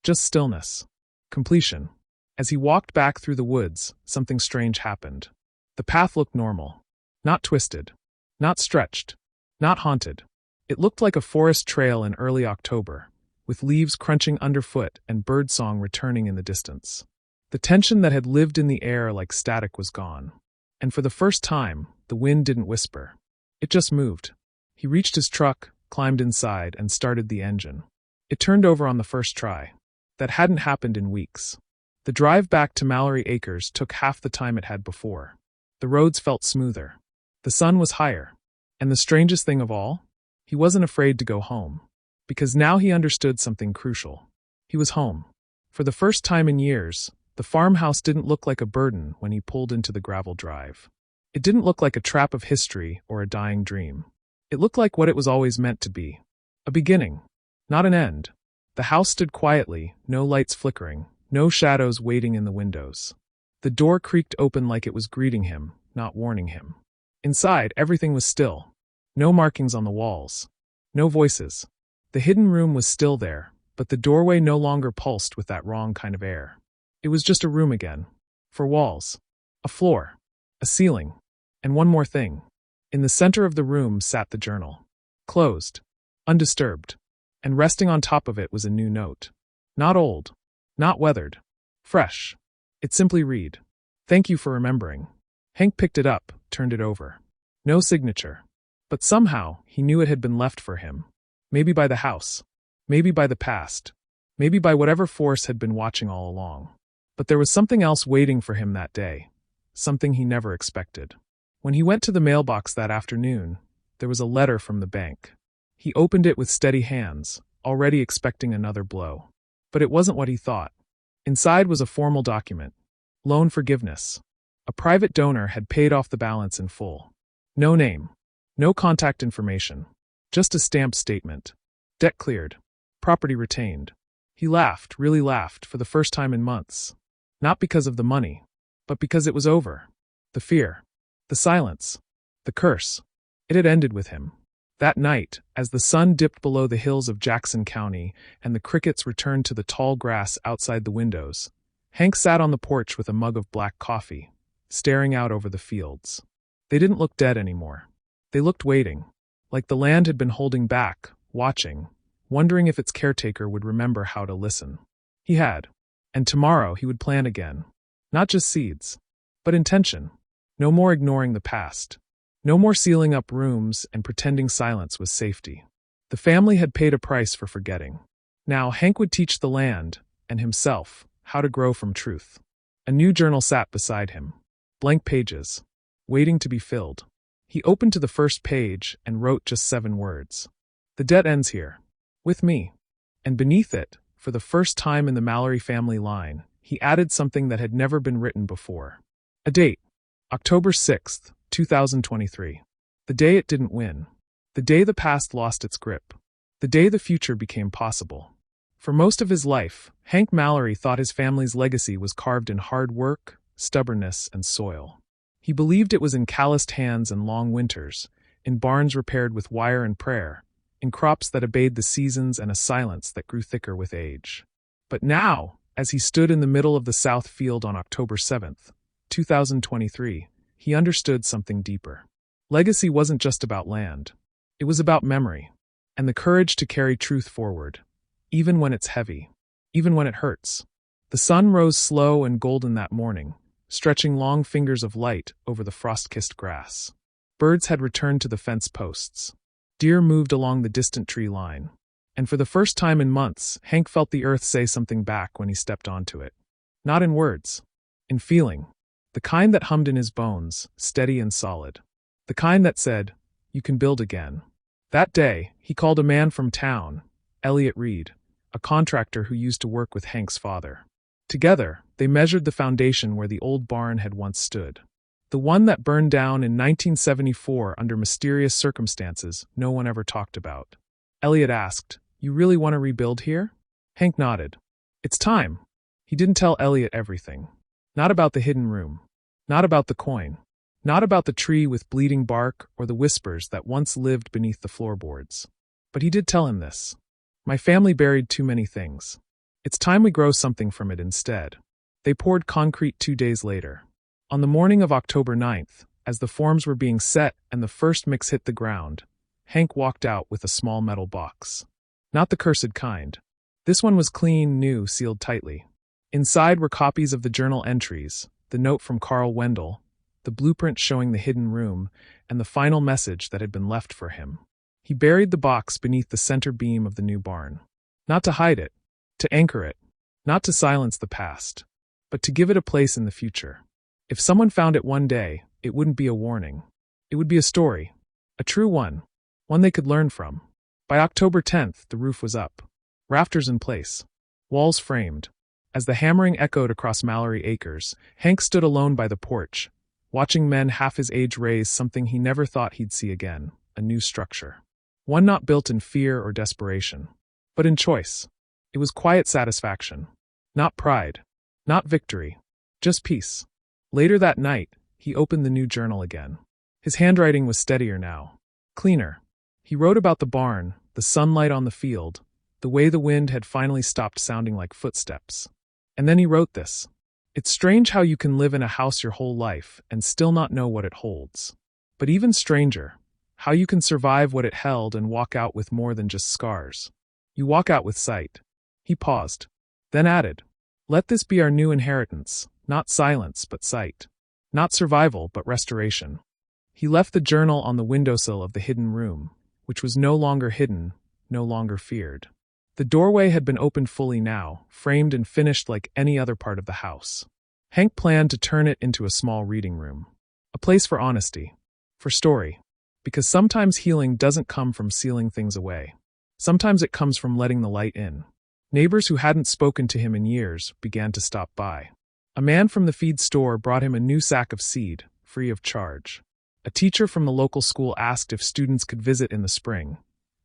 Just stillness. Completion. As he walked back through the woods, something strange happened. The path looked normal. Not twisted. Not stretched. Not haunted. It looked like a forest trail in early October, with leaves crunching underfoot and birdsong returning in the distance. The tension that had lived in the air like static was gone. And for the first time, the wind didn't whisper. It just moved. He reached his truck, climbed inside, and started the engine. It turned over on the first try. That hadn't happened in weeks. The drive back to Mallory Acres took half the time it had before. The roads felt smoother. The sun was higher. And the strangest thing of all? He wasn't afraid to go home. Because now he understood something crucial. He was home. For the first time in years, the farmhouse didn't look like a burden when he pulled into the gravel drive. It didn't look like a trap of history or a dying dream. It looked like what it was always meant to be. A beginning. Not an end. The house stood quietly, no lights flickering, no shadows waiting in the windows. The door creaked open like it was greeting him, not warning him. Inside, everything was still. No markings on the walls. No voices. The hidden room was still there, but the doorway no longer pulsed with that wrong kind of air. It was just a room again. 4 walls. A floor. A ceiling. And one more thing. In the center of the room sat the journal. Closed. Undisturbed. And resting on top of it was a new note. Not old. Not weathered. Fresh. It simply read, "Thank you for remembering." Hank picked it up, turned it over. No signature. But somehow, he knew it had been left for him. Maybe by the house. Maybe by the past. Maybe by whatever force had been watching all along. But there was something else waiting for him that day. Something he never expected. When he went to the mailbox that afternoon, there was a letter from the bank. He opened it with steady hands, already expecting another blow. But it wasn't what he thought. Inside was a formal document. Loan forgiveness. A private donor had paid off the balance in full. No name. No contact information. Just a stamped statement. Debt cleared. Property retained. He laughed, really laughed, for the first time in months. Not because of the money, but because it was over. The fear. The silence. The curse. It had ended with him. That night, as the sun dipped below the hills of Jackson County and the crickets returned to the tall grass outside the windows, Hank sat on the porch with a mug of black coffee, staring out over the fields. They didn't look dead anymore. They looked waiting, like the land had been holding back, watching, wondering if its caretaker would remember how to listen. He had. And tomorrow he would plant again. Not just seeds, but intention. No more ignoring the past. No more sealing up rooms and pretending silence was safety. The family had paid a price for forgetting. Now Hank would teach the land, and himself, how to grow from truth. A new journal sat beside him. Blank pages. Waiting to be filled. He opened to the first page and wrote just 7 words. The debt ends here. With me. And beneath it, for the first time in the Mallory family line, he added something that had never been written before. A date. October 6th, 2023. The day it didn't win. The day the past lost its grip. The day the future became possible. For most of his life, Hank Mallory thought his family's legacy was carved in hard work, stubbornness, and soil. He believed it was in calloused hands and long winters, in barns repaired with wire and prayer, in crops that obeyed the seasons and a silence that grew thicker with age. But now, as he stood in the middle of the South Field on October 7th, 2023, he understood something deeper. Legacy wasn't just about land. It was about memory, and the courage to carry truth forward, even when it's heavy, even when it hurts. The sun rose slow and golden that morning, stretching long fingers of light over the frost-kissed grass. Birds had returned to the fence posts. Deer moved along the distant tree line. And for the first time in months, Hank felt the earth say something back when he stepped onto it. Not in words. In feeling. The kind that hummed in his bones, steady and solid. The kind that said, "You can build again." That day, he called a man from town, Elliot Reed, a contractor who used to work with Hank's father. Together, they measured the foundation where the old barn had once stood. The one that burned down in 1974 under mysterious circumstances no one ever talked about. Elliot asked, "You really want to rebuild here?" Hank nodded. "It's time." He didn't tell Elliot everything. Not about the hidden room. Not about the coin. Not about the tree with bleeding bark or the whispers that once lived beneath the floorboards. But he did tell him this. "My family buried too many things. It's time we grow something from it instead." They poured concrete 2 days later. On the morning of October 9th, as the forms were being set and the first mix hit the ground, Hank walked out with a small metal box. Not the cursed kind. This one was clean, new, sealed tightly. Inside were copies of the journal entries, the note from Carl Wendell, the blueprint showing the hidden room, and the final message that had been left for him. He buried the box beneath the center beam of the new barn. Not to hide it, to anchor it, not to silence the past, but to give it a place in the future. If someone found it one day, it wouldn't be a warning. It would be a story, a true one they could learn from. By October 10th, the roof was up, rafters in place, walls framed. As the hammering echoed across Mallory Acres, Hank stood alone by the porch, watching men half his age raise something he never thought he'd see again, a new structure. One not built in fear or desperation, but in choice. It was quiet satisfaction. Not pride. Not victory. Just peace. Later that night, he opened the new journal again. His handwriting was steadier now. cleaner. He wrote about the barn, the sunlight on the field, the way the wind had finally stopped sounding like footsteps. And then he wrote this. It's strange how you can live in a house your whole life and still not know what it holds. But even stranger, how you can survive what it held and walk out with more than just scars. You walk out with sight. He paused, then added, let this be our new inheritance, not silence but sight. Not survival but restoration. He left the journal on the windowsill of the hidden room, which was no longer hidden, no longer feared. The doorway had been opened fully now, framed and finished like any other part of the house. Hank planned to turn it into a small reading room. A place for honesty. For story. Because sometimes healing doesn't come from sealing things away. Sometimes it comes from letting the light in. Neighbors who hadn't spoken to him in years began to stop by. A man from the feed store brought him a new sack of seed, free of charge. A teacher from the local school asked if students could visit in the spring,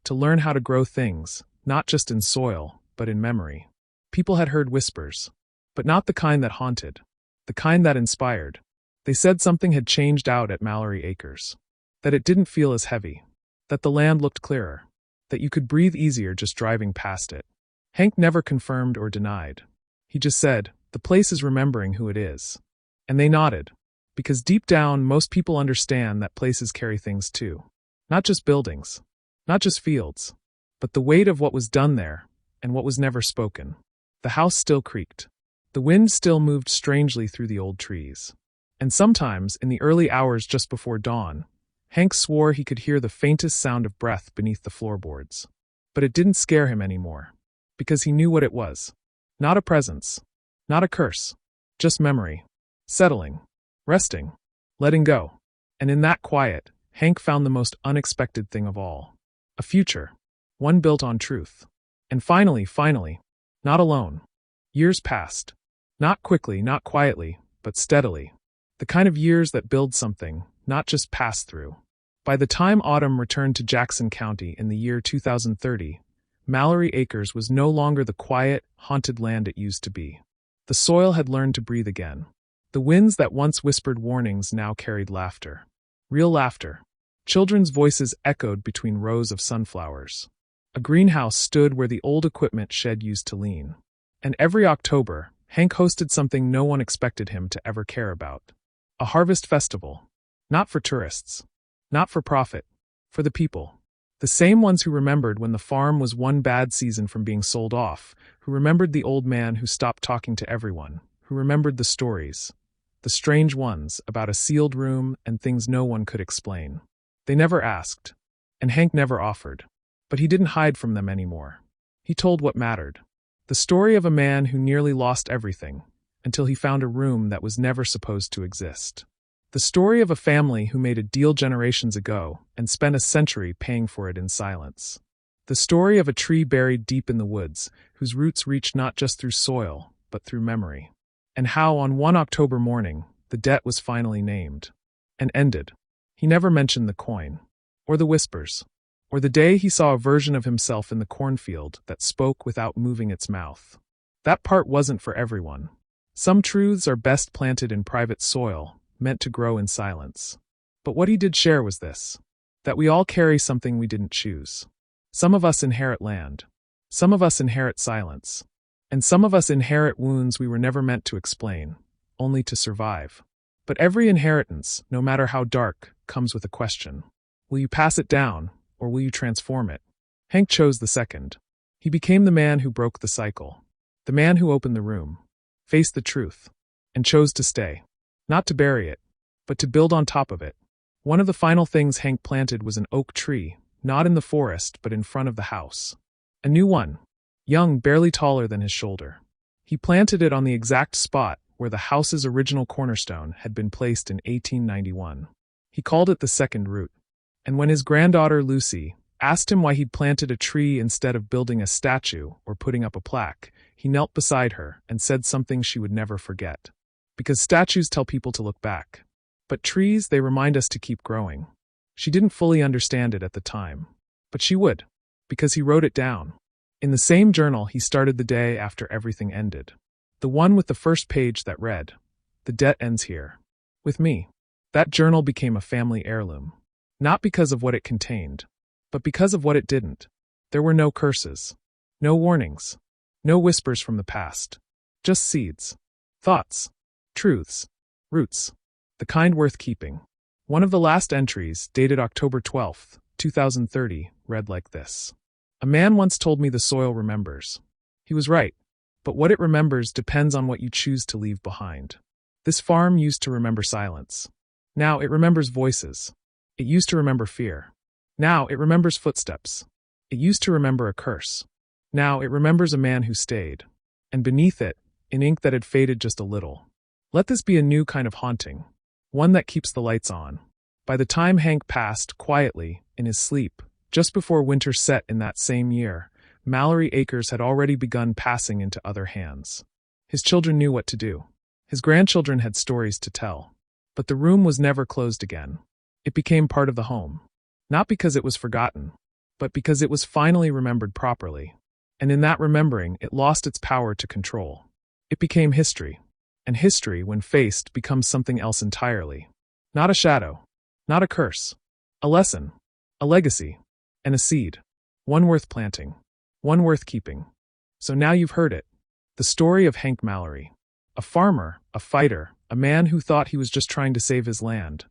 to learn how to grow things, not just in soil, but in memory. People had heard whispers, but not the kind that haunted, the kind that inspired. They said something had changed out at Mallory Acres. That it didn't feel as heavy. That the land looked clearer. That you could breathe easier just driving past it. Hank never confirmed or denied. He just said, the place is remembering who it is. And they nodded. Because deep down, most people understand that places carry things too. Not just buildings. Not just fields. But the weight of what was done there, and what was never spoken. The house still creaked. The wind still moved strangely through the old trees. And sometimes, in the early hours just before dawn, Hank swore he could hear the faintest sound of breath beneath the floorboards. But it didn't scare him anymore. Because he knew what it was. Not a presence. Not a curse. Just memory. Settling. Resting. Letting go. And in that quiet, Hank found the most unexpected thing of all. A future. One built on truth. And finally, not alone. Years passed. Not quickly, not quietly, but steadily. The kind of years that build something, not just pass through. By the time autumn returned to Jackson County in the year 2030, Mallory Acres was no longer the quiet, haunted land it used to be. The soil had learned to breathe again. The winds that once whispered warnings now carried laughter. Real laughter. Children's voices echoed between rows of sunflowers. A greenhouse stood where the old equipment shed used to lean. And every October, Hank hosted something no one expected him to ever care about. A harvest festival. Not for tourists. Not for profit. For the people. The same ones who remembered when the farm was one bad season from being sold off, who remembered the old man who stopped talking to everyone, who remembered the stories, the strange ones about a sealed room and things no one could explain. They never asked, and Hank never offered. But he didn't hide from them anymore. He told what mattered. The story of a man who nearly lost everything, until he found a room that was never supposed to exist. The story of a family who made a deal generations ago and spent a century paying for it in silence. The story of a tree buried deep in the woods, whose roots reached not just through soil, but through memory. And how on one October morning, the debt was finally named. And ended. He never mentioned the coin. Or the whispers. Or the day he saw a version of himself in the cornfield that spoke without moving its mouth. That part wasn't for everyone. Some truths are best planted in private soil, meant to grow in silence. But what he did share was this. That we all carry something we didn't choose. Some of us inherit land. Some of us inherit silence. And some of us inherit wounds we were never meant to explain, only to survive. But every inheritance, no matter how dark, comes with a question. Will you pass it down, or will you transform it? Hank chose the second. He became the man who broke the cycle. The man who opened the room, faced the truth, and chose to stay. Not to bury it, but to build on top of it. One of the final things Hank planted was an oak tree, not in the forest but in front of the house. A new one, young, barely taller than his shoulder. He planted it on the exact spot where the house's original cornerstone had been placed in 1891. He called it the second root. And when his granddaughter Lucy asked him why he'd planted a tree instead of building a statue or putting up a plaque, he knelt beside her and said something she would never forget. Because statues tell people to look back. But trees, they remind us to keep growing. She didn't fully understand it at the time. But she would. Because he wrote it down. In the same journal he started the day after everything ended. The one with the first page that read, "The debt ends here. With me." That journal became a family heirloom. Not because of what it contained, but because of what it didn't. There were no curses, no warnings, no whispers from the past. Just seeds, thoughts, truths, roots, the kind worth keeping. One of the last entries, dated October 12th, 2030, read like this. A man once told me the soil remembers. He was right, but what it remembers depends on what you choose to leave behind. This farm used to remember silence. Now it remembers voices. It used to remember fear. Now it remembers footsteps. It used to remember a curse. Now it remembers a man who stayed. And beneath it, in ink that had faded just a little. Let this be a new kind of haunting. One that keeps the lights on. By the time Hank passed, quietly, in his sleep, just before winter set in that same year, Mallory acres had already begun passing into other hands. His children knew what to do. His grandchildren had stories to tell. But the room was never closed again. It became part of the home. Not because it was forgotten, but because it was finally remembered properly. And in that remembering, it lost its power to control. It became history. And history, when faced, becomes something else entirely. Not a shadow. Not a curse. A lesson. A legacy. And a seed. One worth planting. One worth keeping. So now you've heard it. The story of Hank Mallory. A farmer, a fighter, a man who thought he was just trying to save his land,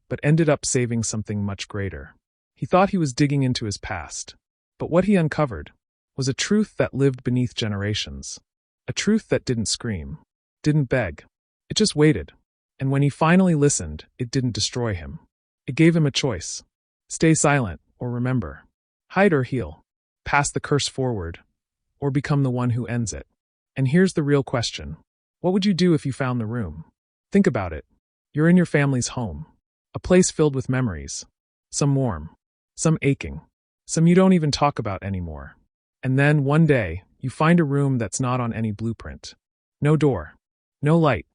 but ended up saving something much greater. He thought he was digging into his past. But what he uncovered was a truth that lived beneath generations. A truth that didn't scream. Didn't beg. It just waited. And when he finally listened, it didn't destroy him. It gave him a choice. Stay silent, or remember. Hide or heal. Pass the curse forward, or become the one who ends it. And here's the real question. What would you do if you found the room? Think about it. You're in your family's home. A place filled with memories. Some warm. Some aching. Some you don't even talk about anymore. And then, one day, you find a room that's not on any blueprint. No door. No light.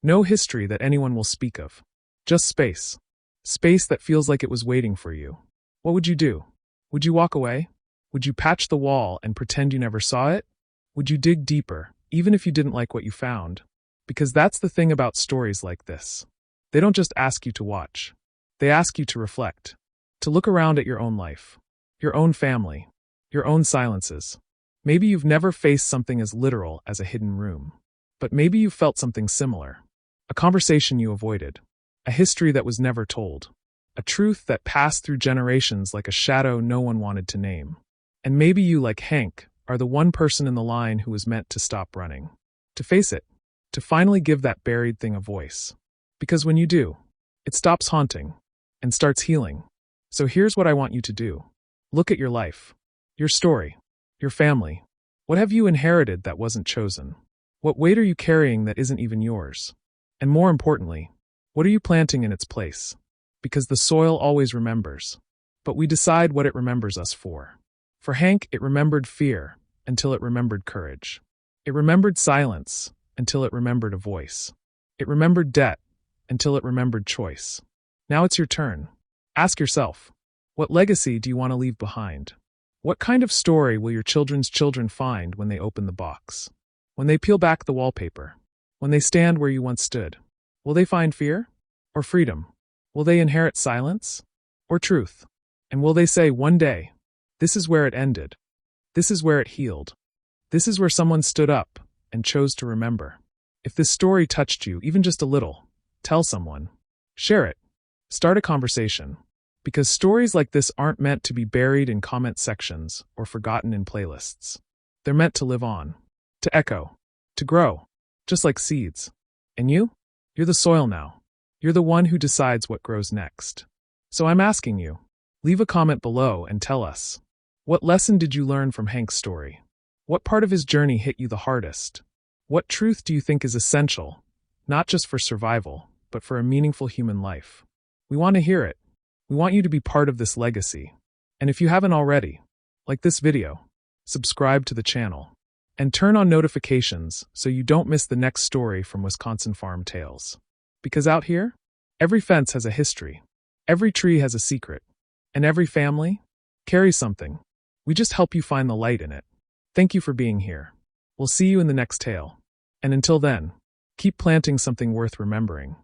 No history that anyone will speak of. Just space. Space that feels like it was waiting for you. What would you do? Would you walk away? Would you patch the wall and pretend you never saw it? Would you dig deeper, even if you didn't like what you found? Because that's the thing about stories like this. They don't just ask you to watch. They ask you to reflect. To look around at your own life. Your own family. Your own silences. Maybe you've never faced something as literal as a hidden room. But maybe you felt something similar. A conversation you avoided. A history that was never told. A truth that passed through generations like a shadow no one wanted to name. And maybe you, like Hank, are the one person in the line who was meant to stop running. To face it. To finally give that buried thing a voice. Because when you do, it stops haunting and starts healing. So here's what I want you to do. Look at your life. Your story. Your family. What have you inherited that wasn't chosen? What weight are you carrying that isn't even yours? And more importantly, what are you planting in its place? Because the soil always remembers. But we decide what it remembers us for. For Hank, it remembered fear until it remembered courage. It remembered silence until it remembered a voice. It remembered debt until it remembered choice. Now it's your turn. Ask yourself, what legacy do you want to leave behind? What kind of story will your children's children find when they open the box? When they peel back the wallpaper? When they stand where you once stood? Will they find fear? Or freedom? Will they inherit silence? Or truth? And will they say one day, this is where it ended. This is where it healed. This is where someone stood up and chose to remember. If this story touched you even just a little, tell someone. Share it. Start a conversation. Because stories like this aren't meant to be buried in comment sections or forgotten in playlists. They're meant to live on. To echo. To grow. Just like seeds. And you? You're the soil now. You're the one who decides what grows next. So I'm asking you, leave a comment below and tell us. What lesson did you learn from Hank's story? What part of his journey hit you the hardest? What truth do you think is essential, not just for survival, but for a meaningful human life? We want to hear it. We want you to be part of this legacy. And if you haven't already, like this video, subscribe to the channel, and turn on notifications so you don't miss the next story from Wisconsin Farm Tales. Because out here, every fence has a history, every tree has a secret, and every family carries something. We just help you find the light in it. Thank you for being here. We'll see you in the next tale. And until then, keep planting something worth remembering.